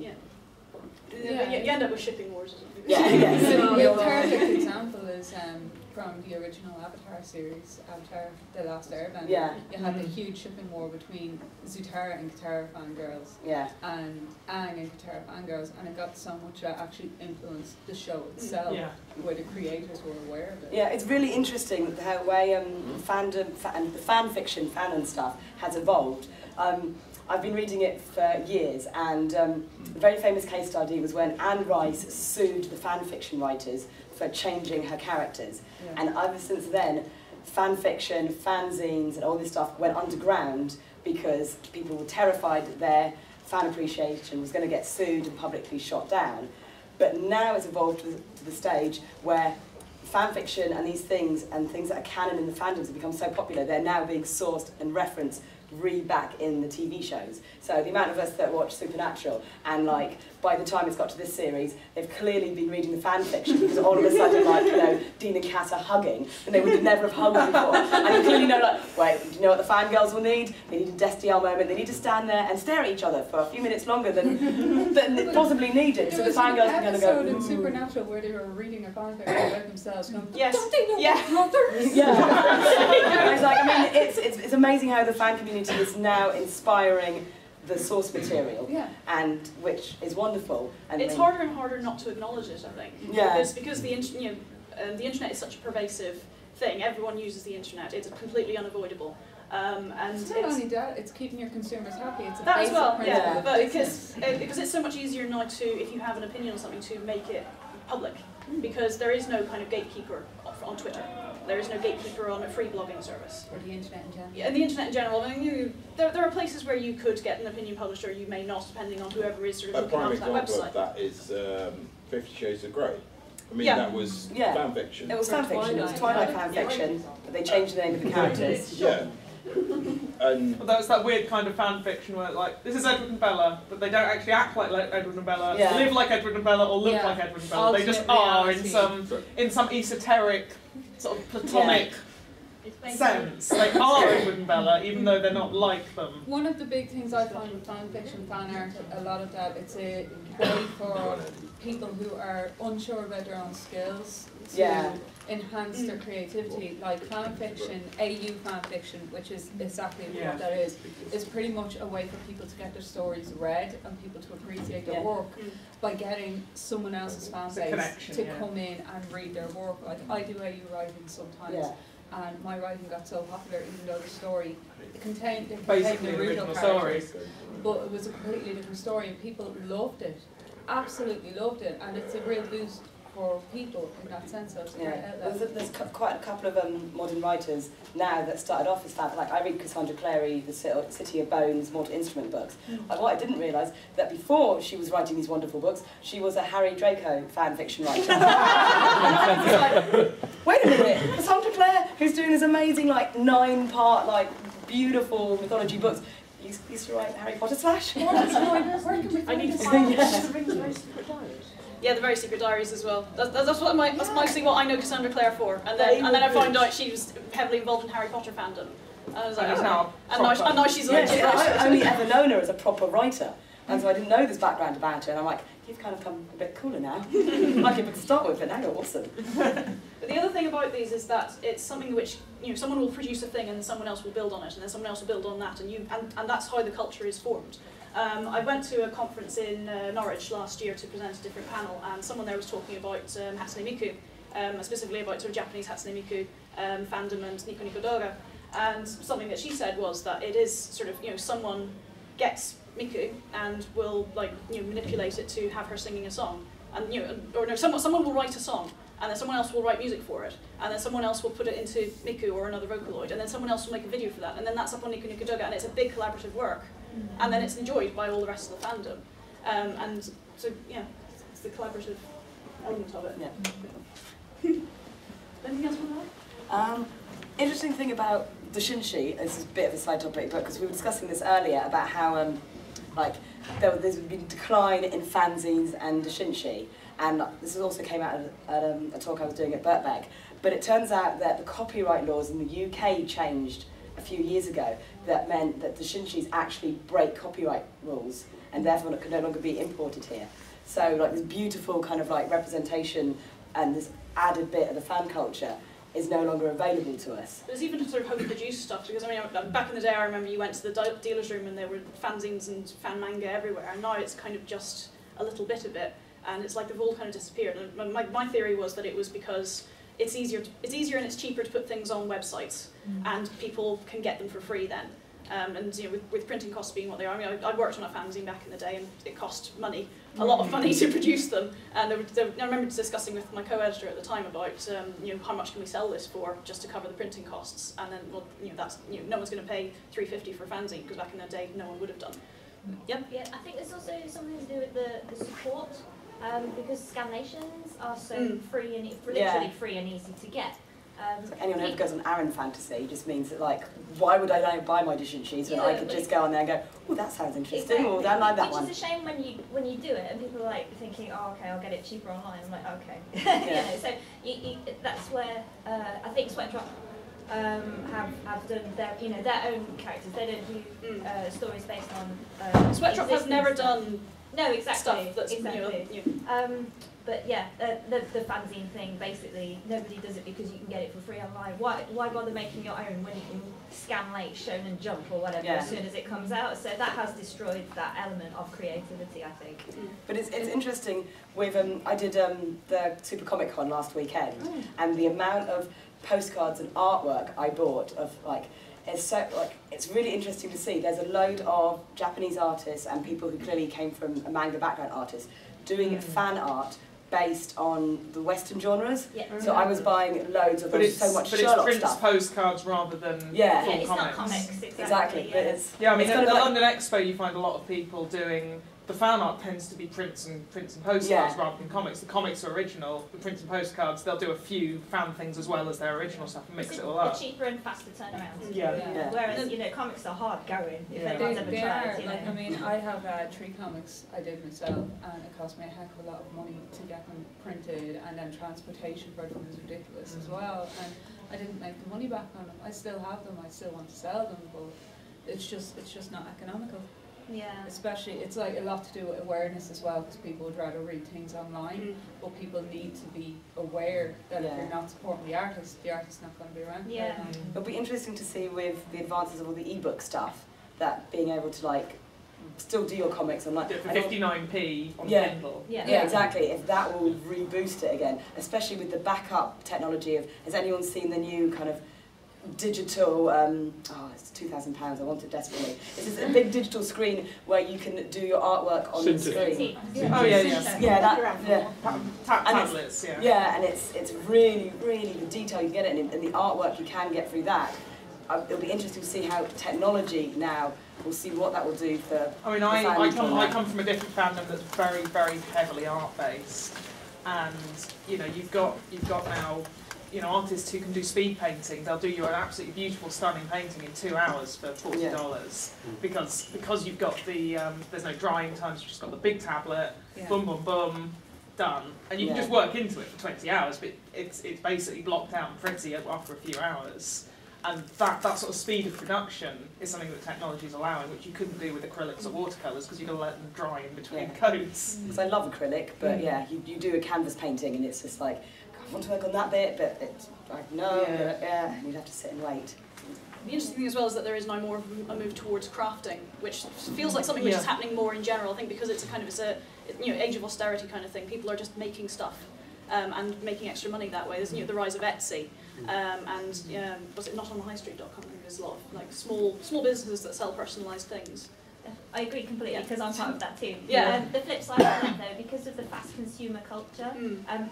Yeah. You end up with shipping wars or something. Yeah. A perfect example is from the original Avatar series, Avatar: The Last Airbender. Yeah. You had the huge shipping war between Zutara and Katara fangirls. Yeah. And Aang and Katara fangirls, and it got so much that actually influenced the show itself, where the creators were aware of it. Yeah, it's really interesting how way fandom and the fan fiction, fanon stuff has evolved. I've been reading it for years, and a very famous case study was when Anne Rice sued the fan fiction writers for changing her characters. Yeah. And ever since then, fan fiction, fanzines, and all this stuff went underground because people were terrified that their fan appreciation was going to get sued and publicly shot down. But now it's evolved to the stage where fan fiction and these things that are canon in the fandoms have become so popular, they're now being sourced and referenced back in the TV shows. So the amount of us that watch Supernatural, and like by the time it's got to this series, they've clearly been reading the fan fiction because all of a sudden, like, you know, Dean and Cass are hugging, and they would never have hugged before. And you clearly know, like, wait, do you know what the fangirls will need? They need a Destiel moment. They need to stand there and stare at each other for a few minutes longer than possibly needed. So the fangirls are going to go. There was an episode in Supernatural where they were reading a fanfic about themselves. Going, yes. Don't they know brothers? Yeah. It's like, I mean, it's amazing how the fan community is now inspiring the source material, and which is wonderful. And it's harder and harder not to acknowledge it, I think. Yeah. Because the internet is such a pervasive thing. Everyone uses the internet. It's completely unavoidable. And it's not only that, it's keeping your consumers happy. It's a that as well, principle. But because it's so much easier now to, if you have an opinion on something, to make it public, because there is no kind of gatekeeper on Twitter. There is no gatekeeper on a free blogging service. Or the internet in general. Yeah, and the internet in general. I mean, there are places where you could get an opinion published, or you may not, depending on whoever is sort of looking after that website. A prime example of that is 50 Shades of Grey. I mean, that was fan fiction. It was fan fiction. It was Twilight fan fiction, but they changed the name of the characters. Yeah. And well, that's that weird kind of fan fiction where, like, this is Edward and Bella, but they don't actually act like Edward and Bella, live like Edward and Bella, or look like Edward and Bella. They just are in some esoteric, sort of platonic sense. They are Edward and Bella, even though they're not like them. One of the big things I find with fan fiction, fan art, a lot of that, it's a way for people who are unsure about their own skills to enhance their creativity. Like fan fiction, AU fan fiction, which is exactly what that is pretty much a way for people to get their stories read and people to appreciate their work by getting someone else's fan base to come in and read their work. Like I do AU writing sometimes. And my writing got so popular, even though the story contained the original story, but it was a completely different story, and people loved it, absolutely loved it, and it's a real boost for people in that sense. So it's there's quite a couple of modern writers now that started off as fan. Like I read Cassandra Clary, the City of Bones, Mortal Instrument books. And what I didn't realise that before she was writing these wonderful books, she was a Harry Draco fan fiction writer. And I was like, wait a minute, Cassandra Clare, who's doing this amazing like 9-part like beautiful mythology books. used to write Harry Potter slash. I need to find the very secret diaries. Yeah, the very secret diaries as well. That's mostly what I know Cassandra Clare for, and then I found out she was heavily involved in Harry Potter fandom. And I was like, oh. And now she's like, I've only ever known her as a proper writer, and so I didn't know this background about her. And I'm like, you've kind of come a bit cooler now. Like it would start with, but now you're awesome. But the other thing about these is that it's something which someone will produce a thing and then someone else will build on it, and then someone else will build on that, and that's how the culture is formed. I went to a conference in Norwich last year to present a different panel, and someone there was talking about Hatsune Miku, specifically about sort of Japanese Hatsune Miku fandom and Nico Nico Doga. And something that she said was that it is sort of someone gets Miku and will manipulate it to have her singing a song, and someone will write a song, and then someone else will write music for it, and then someone else will put it into Miku or another Vocaloid, and then someone else will make a video for that, and then that's up on Nico Nico Doga, and it's a big collaborative work, and then it's enjoyed by all the rest of the fandom, and so it's the collaborative element of it. Yeah. Anything else from that? Interesting thing about the Shinshi, this is a bit of a side topic, but because we were discussing this earlier about how there's been a decline in fanzines and the Shinshi, and this also came out at a talk I was doing at Birkbeck, but it turns out that the copyright laws in the UK changed a few years ago that meant that the Shinshis actually break copyright rules and therefore could no longer be imported here. So this beautiful kind of representation and this added bit of the fan culture is no longer available to us. There's even sort of home-produced stuff, because back in the day I remember you went to the dealer's room and there were fanzines and fan manga everywhere, and now it's kind of just a little bit of it, and it's like they've all kind of disappeared. And my theory was that it was because it's easier and it's cheaper to put things on websites, and people can get them for free then. And with printing costs being what they are, I worked on a fanzine back in the day, and it cost money, a lot of money to produce them. And I remember discussing with my co-editor at the time about how much can we sell this for just to cover the printing costs, and then that's no one's going to pay $3.50 for a fanzine, because back in the day no one would have done. Yep. Yeah, I think there's also something to do with the support, because scanlations are so free and literally free and easy to get. Anyone who ever goes on Aaron Fantasy just means that why would I buy my edition sheets when I could just go on there and go, oh, that sounds interesting, or I like that one. Which is a shame when you do it and people are thinking, oh, okay, I'll get it cheaper online. I'm like, okay. So that's where I think Sweatdrop have done their own characters. They don't do stories based on. Sweatdrop has never done. No, exactly. Stuff that's But yeah, the fanzine thing, basically, nobody does it because you can get it for free online. Why bother making your own when you can scan late, Shonen Jump or whatever as soon as it comes out? So that has destroyed that element of creativity, I think. But it's interesting, with I did the Super Comic Con last weekend, and the amount of postcards and artwork I bought of it's really interesting to see. There's a load of Japanese artists and people who clearly came from a manga background artists doing fan art based on the Western genres. So I was buying loads of so much Sherlock it's stuff. postcards rather than full it's comics. not comics, exactly. Yeah. I mean, at the London Expo you find a lot of people doing. The fan art tends to be prints and postcards rather than comics. The comics are original. The prints and postcards, they'll do a few fan things as well as their original stuff and mix it all up. The cheaper and faster turnaround. Yeah. Whereas comics are hard going. If They ever tried, I mean, I have 3 comics I did myself, and it cost me a heck of a lot of money to get them printed, and then transportation for them was ridiculous as well. And I didn't make the money back on them. I still have them. I still want to sell them, but it's just not economical. Yeah. Especially, it's a lot to do with awareness as well, because people would rather read things online, but people need to be aware that if you're not supporting the artist's not going to be around. Yeah. It'll be interesting to see with the advances of all the ebook stuff, that being able to still do your comics online. For 59p on Kindle. Yeah, exactly. If that will reboost it again, especially with the backup technology of, has anyone seen the new kind of digital, it's £2,000, I want it desperately. It's just a big digital screen where you can do your artwork on the screen. Tablets, and it's really, really the detail you get it in, and the artwork you can get through that. It'll be interesting to see how technology now, we'll see what that will do for. I mean, I come from a different fandom that's very, very heavily art based, and you've got now. you know, artists who can do speed painting, they'll do you an absolutely beautiful, stunning painting in 2 hours for $40 because you've got the there's no drying times. You've just got the big tablet, boom, boom, boom, done, and you can just work into it for 20 hours. But it's basically blocked out and pretty after a few hours. And that sort of speed of production is something that technology is allowing, which you couldn't do with acrylics or watercolours because you've got to let them dry in between coats. Because I love acrylic, but you do a canvas painting and it's just like, I want to work on that bit, but it's like, no, and you'd have to sit and wait. The interesting thing as well is that there is now more of a move towards crafting, which feels like something which is happening more in general. I think because it's a age of austerity kind of thing. People are just making stuff and making extra money that way. There's the rise of Etsy. Was it notonthehightstreet.com? There's a lot of like small businesses that sell personalised things. I agree completely because I'm part of that too. Yeah. The flip side of that though, because of the fast consumer culture,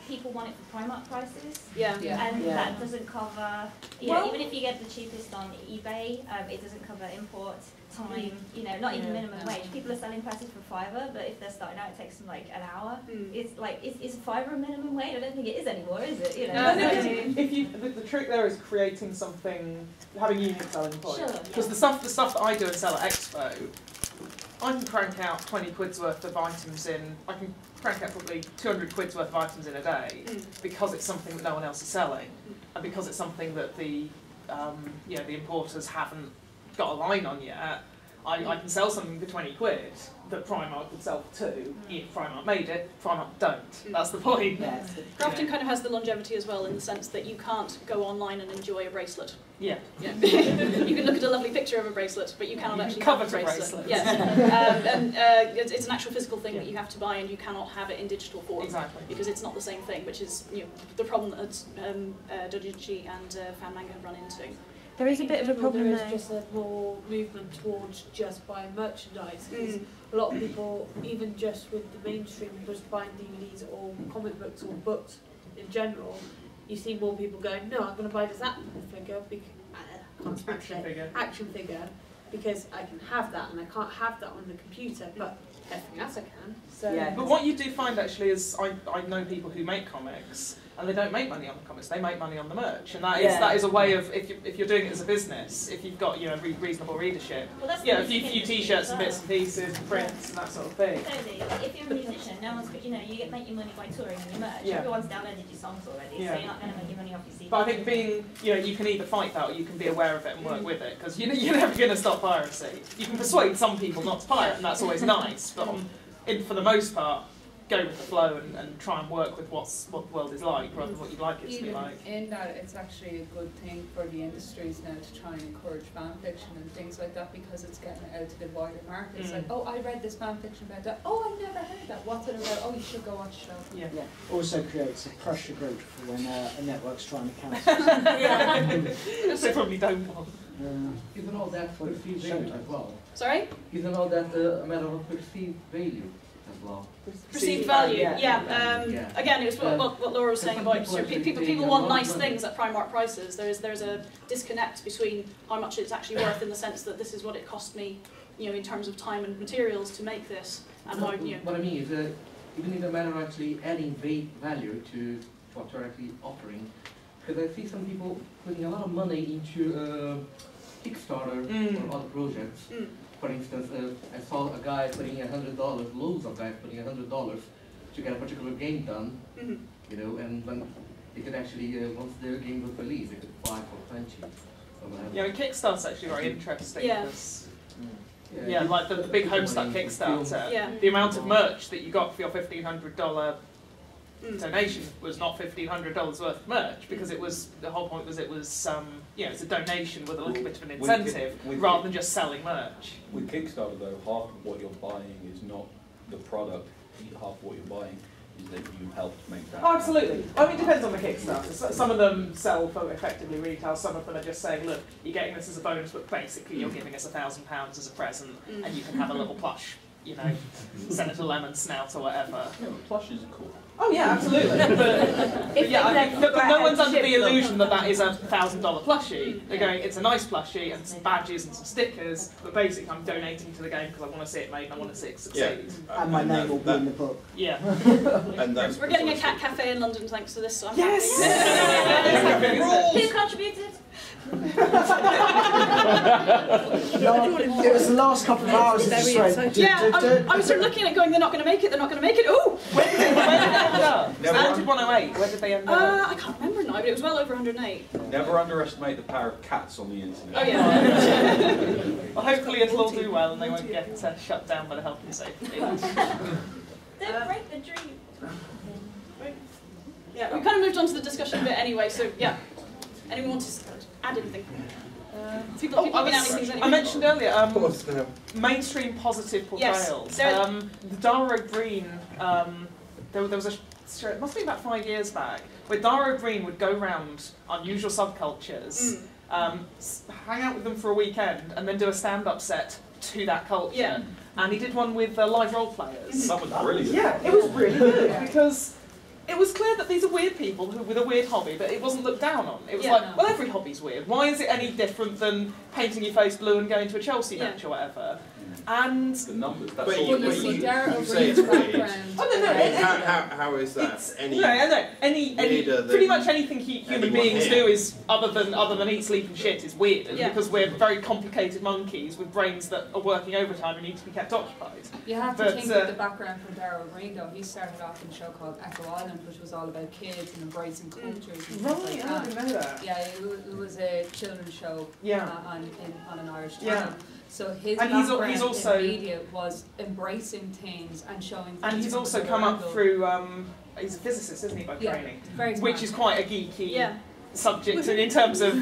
people want it for Primark prices. And that doesn't cover. Even if you get the cheapest on eBay, it doesn't cover import time. Not even minimum wage. People are selling prices for $5, but if they're starting out, it takes them like an hour. It's like is $5 a minimum wage? I don't think it is anymore, is it? The trick there is creating something, having a unique selling point. Because the stuff that I do and sell at Expo, I can crank out 20 quid's worth of items I can crank out probably 200 quid's worth of items in a day because it's something that no one else is selling and because it's something that the importers haven't got a line on yet. I can sell something for 20 quid that Primark would sell for 2 if Primark made it. Primark don't. That's the point. Crafting kind of has the longevity as well in the sense that you can't go online and enjoy a bracelet. You can look at a lovely picture of a bracelet, but you cannot actually have a bracelet. It's an actual physical thing that you have to buy, and you cannot have it in digital form because it's not the same thing, which is the problem that Dojinshi and Fan Manga have run into. There is a bit of a problem there. There is just a more movement towards just buying merchandise. Because a lot of people, even just with the mainstream, just buying DVDs or comic books or books in general, you see more people going, no, I'm going to buy this action figure because I can have that and I can't have that on the computer, but everything else I can. So. But what you do find actually is I know people who make comics and they don't make money on the comics, they make money on the merch, and that is a way of, if you're doing it as a business, if you've got reasonable readership, a few t-shirts and bits and pieces, and prints and that sort of thing. Totally. Like if you're a musician, no one's you make your money by touring on your merch. Everyone's downloaded your songs already, so you're not going to make your money off your CD. But I think being, you can either fight that or you can be aware of it and work with it, because you're never going to stop piracy. You can persuade some people not to pirate, and that's always nice, but for the most part, go with the flow and try and work with what the world is like rather than what you'd like it to be like. In that, it's actually a good thing for the industries now to try and encourage fan fiction and things like that because it's getting it out to the wider market. It's like, oh, I read this fan fiction about that. Oh, I never heard that. What's it about? Oh, you should go watch the show. Also creates a pressure group for when a network's trying to cancel. They probably don't want. Isn't all that perceived value as well? Sorry? Isn't all that a matter of perceived value? Well. Perceived value, Again, it was what Laura was saying about people want nice things at Primark prices. There's a disconnect between how much it's actually worth in the sense that this is what it cost me, in terms of time and materials to make this, and how What I mean is, even in the matter of actually adding value to what you're actually offering, because I see some people putting a lot of money into Kickstarter or other projects. For instance, I saw a guy putting $100, loads of guys putting $100 to get a particular game done, and when they could actually, once their game was released, they could buy for 20. And Kickstarter's actually very interesting because, like the big Homestuck Kickstarter, the amount of merch that you got for your $1,500 donation was not $1,500 worth of merch because the whole point was it's a donation with a little bit of an incentive rather than just selling merch. With Kickstarter though, half of what you're buying is not the product, half of what you're buying is that you helped make that. Oh, absolutely. I mean, it depends on the Kickstarter. Some of them sell for effectively retail, some of them are just saying, look, you're getting this as a bonus, but basically you're giving us £1,000 as a present and you can have a little plush, Senator Lemon snout or whatever. Yeah, plush is cool. Oh yeah, absolutely. But yeah, I think no one's under the illusion that that is a $1,000 plushie. They're going, it's a nice plushie and some badges and some stickers, but basically I'm donating to the game because I want to see it made and I want to see it succeed. Yeah. And my name will be in the book. Yeah. And we're getting a cat cafe in London thanks to this, so I'm yes! happy. Who contributed? No, it was the last couple of hours. Yeah, I was sort of looking at it going, they're not going to make it, they're not going to make it. Ooh! Where did they end up? Standard 108, where did they end up? I can't remember now, but it was well over 108. Never underestimate the power of cats on the internet. Oh yeah. Well, hopefully it'll all do well and they won't get shut down by the health and safety. Don't break the dream. Yeah, we kind of moved on to the discussion a bit anyway, so yeah. Anyone want to add anything? People have been adding things anyway. I mentioned earlier, mainstream positive portrayals. Yes, Dara Green, there was a show, it must be about 5 years back, where Dara Green would go round unusual subcultures, hang out with them for a weekend, and then do a stand-up set to that culture. Yeah. And he did one with live role players. That was brilliant. Yeah, it was really good because it was clear that these are weird people with a weird hobby, but it wasn't looked down on. It was well, every hobby's weird. Why is it any different than painting your face blue and going to a Chelsea match or whatever? And the numbers. That's but all. you say it's weird. How is that pretty much anything human beings do is other than eat, sleep, and shit is weird, because we're very complicated monkeys with brains that are working overtime and need to be kept occupied. You have to think of the background from Darryl Green, though. He started off in a show called Echo Island, which was all about kids and embracing cultures and things like that. I didn't know that. Yeah, it was a children's show on an Irish channel. Yeah. So his and background he's also, in media was embracing things and showing things. And he's also come up through, he's a physicist, isn't he, by training? Very which is quite a geeky subject, and in terms of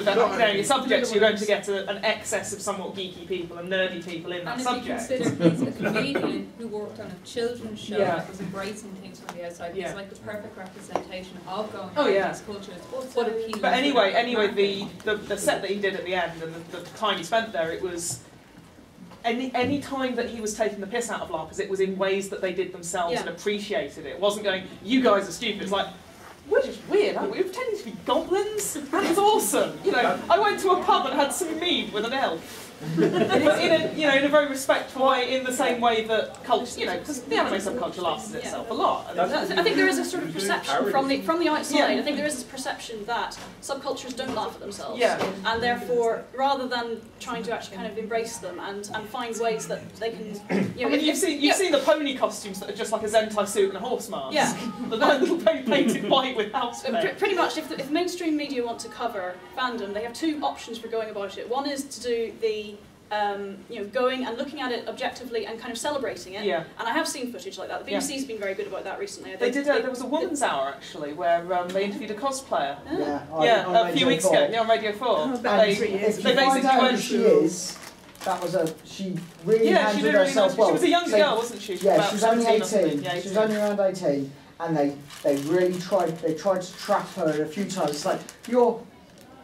academic subjects, you're going to get an excess of somewhat geeky people and nerdy people in that subject. And if you consider he's a comedian who worked on a children's show that was embracing things from the outside, he's like the perfect representation of going through these cultures. But anyway, the set that he did at the end and the time he spent there, it was any time that he was taking the piss out of LARPers, it was in ways that they did themselves and appreciated it. It wasn't going, you guys are stupid. It's like, we're just weird, aren't we? We're pretending to be goblins. That is awesome. You know, I went to a pub and had some mead with an elf. But in a very respectful way, in the same way that culture, because the anime subculture laughs at itself a lot. I think there is a sort of perception from the outside. I think there is this perception that subcultures don't laugh at themselves, and therefore, rather than trying to actually kind of embrace them and find ways that they can, I mean, you've seen the pony costumes that are just like a Zentai suit and a horse mask. Yeah, the little painted white with house paint. Pretty much, if mainstream media want to cover fandom, they have two options for going about it. One is to do the going and looking at it objectively and kind of celebrating it. Yeah. And I have seen footage like that. The BBC's been very good about that recently. There was a woman's hour actually where they interviewed a cosplayer. On a few weeks ago. Yeah, on Radio 4. If you find out who she is, she really handled herself well. She was a young girl, wasn't she? Yeah, she was only 18. She was only around 18, and they really tried to trap her a few times. It's like,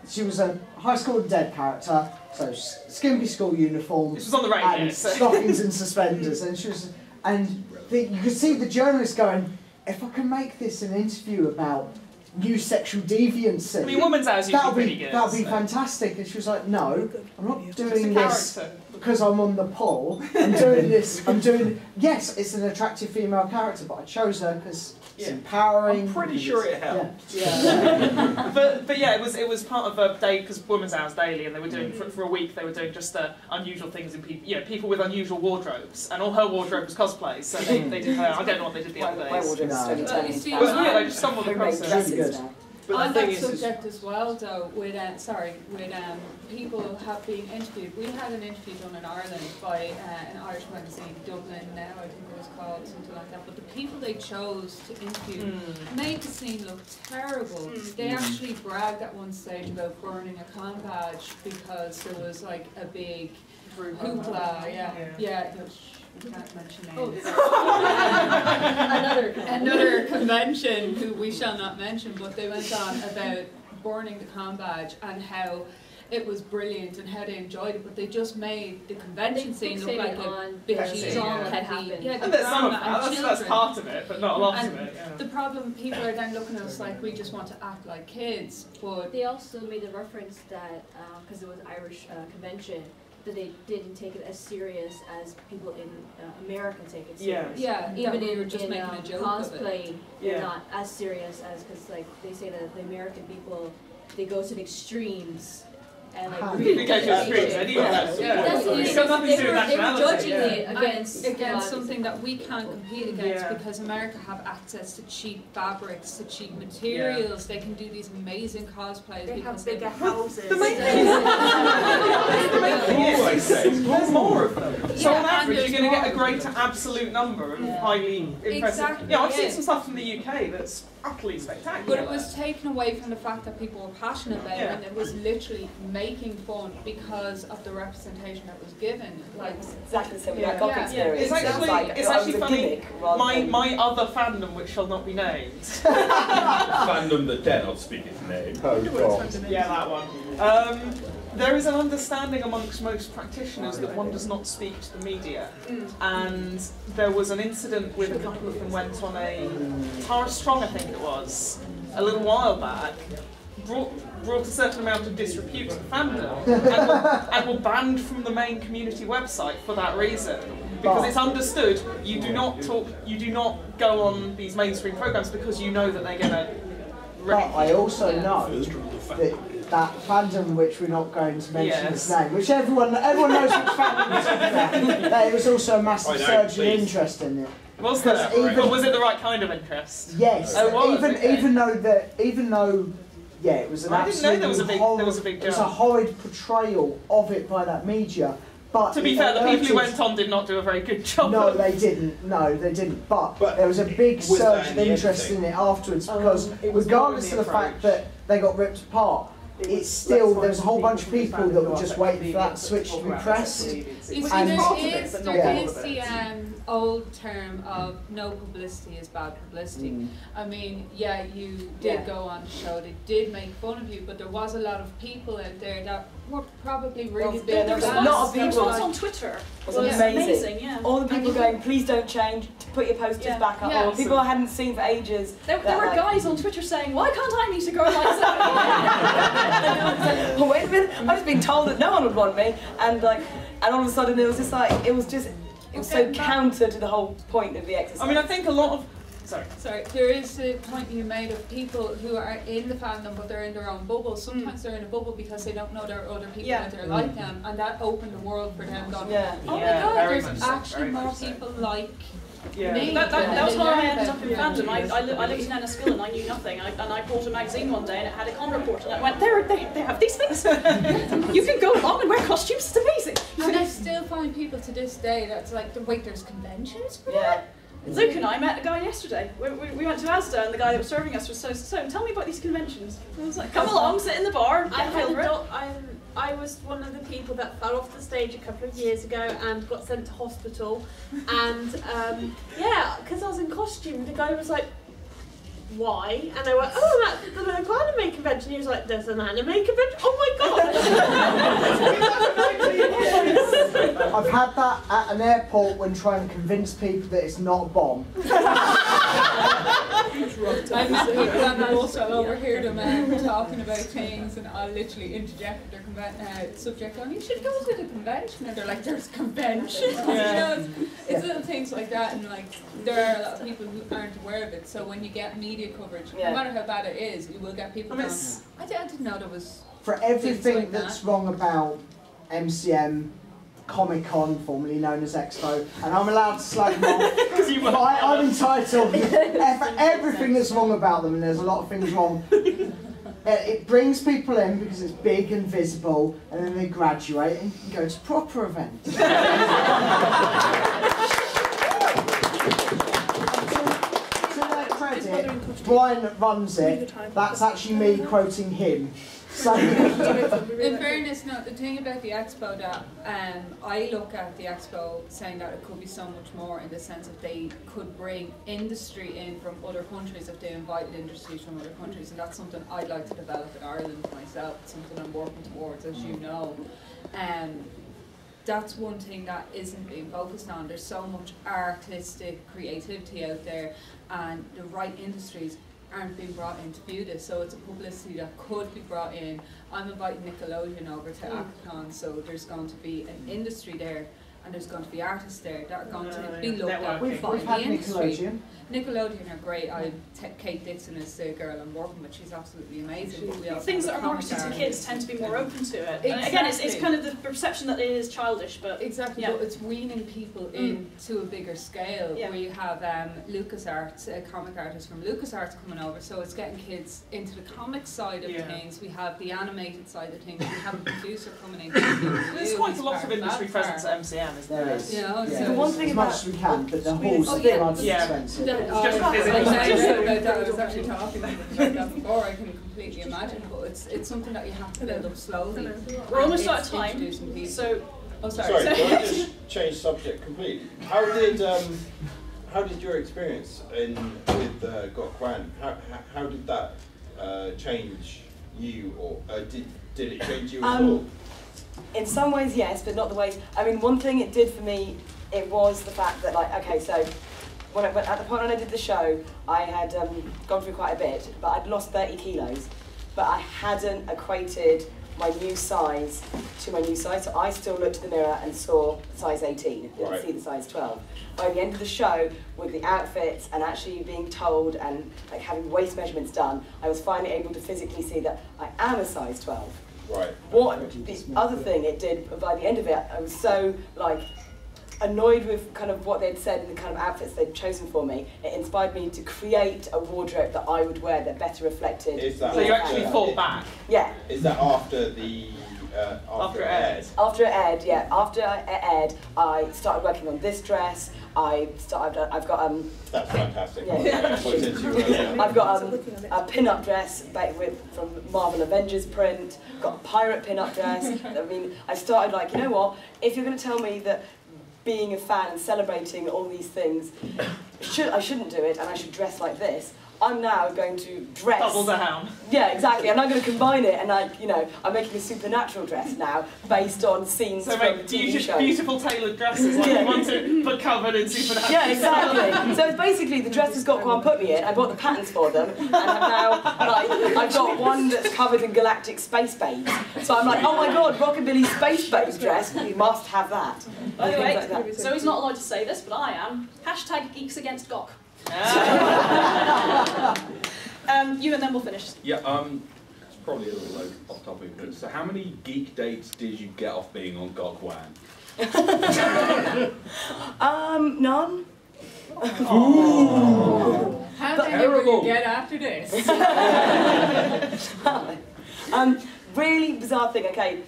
she was a high school dead character, so skimpy school uniform, this was on the radio, and stockings and suspenders, and you could see the journalist going, if I can make this an interview about new sexual deviancy, I mean, Woman's Hour is usually pretty good. That'll be fantastic. And she was like, no, I'm not doing this because I'm on the pole. I'm doing this. Yes, it's an attractive female character, but I chose her because it's empowering. I'm pretty sure it helped. Yeah. but yeah, it was part of a day, because Women's Hour's daily, and they were doing for a week. They were doing just unusual things in people, people with unusual wardrobes, and all her wardrobe was cosplays. So they did her. I don't know what they did the other days. They just stumbled across it. On that subject as well, though, with people have been interviewed. We had an interview done in Ireland by an Irish magazine, Dublin Now, I think it was called, something like that. But the people they chose to interview made the scene look terrible. They actually bragged at one stage about burning a con badge because there was like a big hoopla. We can't mention names. Another convention who we shall not mention, but they went on about burning the con badge and how it was brilliant and how they enjoyed it, but they just made the convention scene look like a bitchy, drama-heavy. Yeah, and there's some of that. That's part of it, but not a lot of it. Yeah. The problem, people are then looking at us like we just want to act like kids, but they also made a reference that because it was Irish convention, that they didn't take it as serious as people in America take it serious. Yeah, even we in, were just making a joke cosplay, of it. they're not as serious as, because like they say that the American people, they go to the extremes. And like really go to extremes. They were judging it against something that we can't compete against because America have access to cheap fabrics, to cheap materials. They can do these amazing cosplays. They have bigger houses. There's more of them. So on average, you're going to get a greater absolute number of highly impressive. Exactly. Yeah, I've seen some stuff from the UK that's utterly spectacular. But it was taken away from the fact that people were passionate about it, and it was literally making fun because of the representation that was given. Like exactly the same with that Gok experience. It's actually funny. My other fandom, which shall not be named. Fandom that dare not speak its name. Oh God. Yeah, that one. There is an understanding amongst most practitioners that one does not speak to the media, and there was an incident with a couple of them went on a Tara Strong, I think it was, a little while back, brought a certain amount of disrepute to the fandom, and were banned from the main community website for that reason. Because it's understood you do not go on these mainstream programs because you know that they're going to. But I also know that fandom, which we're not going to mention its name, which everyone knows which fandom we're talking about, there was also a massive surge in interest in it. Was there? But was it the right kind of interest? Yes. Oh, it was, even though it was an I didn't know there was a big jump. It was a horrid portrayal of it by that media. But to be fair, the people who went on did not do a very good job. No, they didn't. But there was a big surge of interest in it afterwards because, regardless of the fact that they got ripped apart, it's still, there's a whole bunch of people that were just waiting for that switch to be pressed. You see, there is the old term of no publicity is bad publicity. I mean, yeah, you did go on the show, they did make fun of you, but there was a lot of people out there that were probably really big. There was a lot of people on Twitter. It was amazing. All the people going, please don't change, put your posters back up. Or people I hadn't seen for ages. There were guys on Twitter saying, why can't I meet a girl like that? Wait a minute, I was being told that no one would want me, and all of a sudden it was just like, it was so counter to the whole point of the exercise. I mean, I think a lot of Sorry, there is a point you made of people who are in the fandom but they're in their own bubble. Sometimes they're in a bubble because they don't know there are other people out there like them, and that opened the world for them going, oh my god, there's actually more people like me. That was how I ended up in fandom. I lived in Enniskillen and I knew nothing, and I bought a magazine one day and it had a con report and I went, they have these things? You can go along and wear costumes, it's amazing. And I still find people to this day that's like, wait, there's conventions for that? Luke and I met a guy yesterday. We went to Asda and the guy that was serving us was so tell me about these conventions. I was like, come along, sit in the bar. I was one of the people that fell off the stage a couple of years ago and got sent to hospital. And because I was in costume, the guy was like, why? And I went, oh, that's the anime convention. He was like, there's an anime convention? Oh my god! I've had that at an airport when trying to convince people that it's not a bomb. I met people and I also overheard them talking about things, and I literally interjected their subject on, you should go to the convention, and they're like, there's conventions. You know, it's little things like that, and like there are a lot of people who aren't aware of it, so when you get media coverage, no matter how bad it is, you will get people going, I didn't know there was for everything like that's wrong about MCM, Comic-Con, formerly known as Expo, and I'm allowed to slag them off. I'm entitled for everything that's wrong about them, and there's a lot of things wrong. It brings people in because it's big and visible, and then they graduate and can go to proper events. To their credit, Brian runs it. That's actually me quoting him. So in fairness, no, the thing about the expo that I look at the expo saying that it could be so much more in the sense that they could bring industry in from other countries if they invited industries from other countries, and that's something I'd like to develop in Ireland myself. It's something I'm working towards, as you know. That's one thing that isn't being focused on. There's so much artistic creativity out there, and the right industries aren't being brought in to view this, so it's a publicity that could be brought in. I'm inviting Nickelodeon over to Acacon, so there's going to be an industry there, and there's going to be artists there that are going to be looked at We've by had the industry. Nickelodeon. Nickelodeon are great. Kate Dixon is the girl I'm working with. She's absolutely amazing. Things that are marketed to kids tend to be more open to it. Exactly. And again, it's kind of the perception that it is childish, but exactly. Yeah. But it's weaning people into a bigger scale. Yeah. We have LucasArts, a comic artist from LucasArts coming over, so it's getting kids into the comic side of things. We have the animated side of things. We have a producer coming in. There's quite a lot of industry presence at MCM, isn't there? There is. You know, Yeah. so The one thing as much as we can, but the halls are expensive. I was actually talking about that before. I can completely imagine, but it's something that you have to build up slowly. We're almost out of time, so. Oh, Sorry, can I just change subject completely? How did your experience with Gok Wan? How did that change you, or did it change you at all? In some ways, yes, but not the ways. I mean, one thing it did for me, it was the fact that, like, okay, so at the point when I did the show, I had gone through quite a bit, but I'd lost 30 kilos, but I hadn't equated my new size to my new size, so I still looked in the mirror and saw size 18, didn't see the size 12. By the end of the show, with the outfits and actually being told and like having waist measurements done, I was finally able to physically see that I am a size 12. Right. What the other thing it did, by the end of it, I was so like annoyed with kind of what they'd said and the kind of outfits they'd chosen for me. It inspired me to create a wardrobe that I would wear that better reflected. Is that so you actually fought back? Yeah. Is that after the after it aired? After it aired, yeah. After it aired, I started working on this dress. I've got That's fantastic. Yeah. I've got a pin-up dress from Marvel Avengers print. Got a pirate pin-up dress. I mean, I started like, you know what? If you're going to tell me that being a fan and celebrating all these things, I shouldn't do it, and I should dress like this. I'm now going to dress. Double down. Yeah, exactly. I'm now going to combine it, and I'm making a supernatural dress now based on scenes from TV shows. Beautiful tailored dresses, like you want to, but covered in supernatural. Yeah, exactly. So it's basically the dresses Gok Wan put me in. I bought the patterns for them, and I've got one that's covered in galactic space babes. So I'm like, oh my god, Rockabilly space babes dress. You must have that. By the way, so he's not allowed to say this, but I am. # Geeks Against Gok. You and then we'll finish. Yeah, it's probably a little off topic, but so how many geek dates did you get off being on Gok Wan? None. How many will you get after this? Really bizarre thing, okay.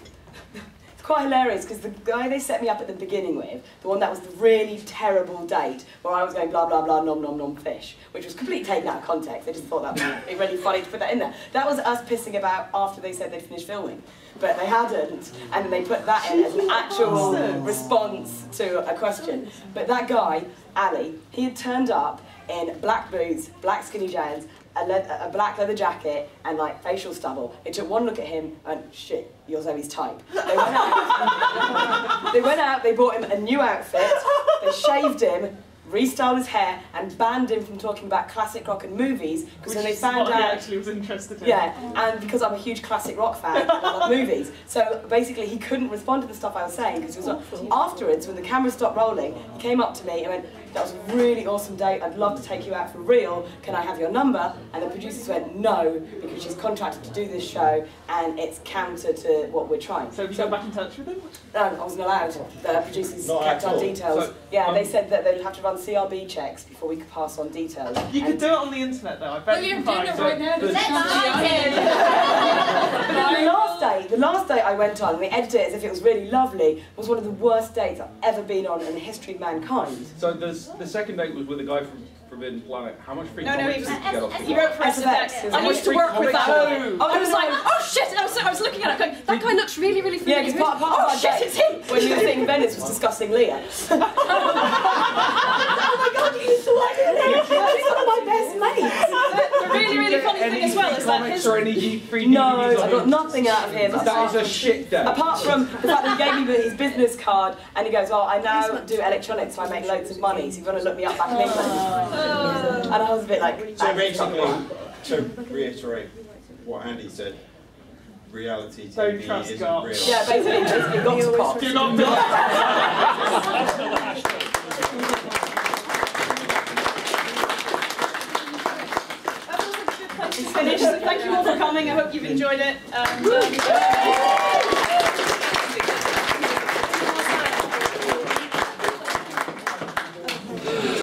Quite hilarious because the guy they set me up at the beginning with, the one that was the really terrible date where I was going blah blah blah nom nom nom fish, which was completely taken out of context. They just thought that would be really funny to put that in there. That was us pissing about after they said they'd finished filming, but they hadn't, and they put that in as an actual response to a question. But that guy, Ali, he had turned up in black boots, black skinny jeans, a black leather jacket, and like facial stubble. They took one look at him and shit, you're Zoe's type. They went out, they bought him a new outfit, they shaved him, restyled his hair, and banned him from talking about classic rock and movies, because when they found out... he actually was interested in. Yeah, and because I'm a huge classic rock fan, I love movies. So basically he couldn't respond to the stuff I was saying, because afterwards, when the camera stopped rolling, he came up to me and went, that was a really awesome date, I'd love to take you out for real, can I have your number? And the producers went, no, because she's contracted to do this show, and it's counter to what we're trying. So have you got back in touch with them? No, I wasn't allowed. The producers kept our details. So, yeah, they said that they'd have to run CRB checks before we could pass on details. You could do it on the internet though, I bet you can find it. Right now, the last date I went on, and they edited it as if it was really lovely, was one of the worst dates I've ever been on in the history of mankind. So the second date was with a guy from Forbidden Planet, how much free No, comics he did you get off he wrote for SFX. I used to work with that. I was like, oh shit! And I was looking at it going, that guy looks really, really familiar. Yeah, because part of our shit, it's him! When we were sitting in Venice was discussing Leah. Oh my god, you used to work with Leah! She's one of my best mates! The really, really funny thing as well is that his... or any free No, I got nothing out of him. That is a shit day. Apart from the fact that he gave me his business card and he goes, well, I now do electronics, so I make loads of money, so you've got to look me up back in England. And I was a bit like... So basically, to reiterate what Andy said, reality TV isn't real. Yeah, basically, Gok's cock. Do not It's finished. Thank you all for coming. I hope you've enjoyed it.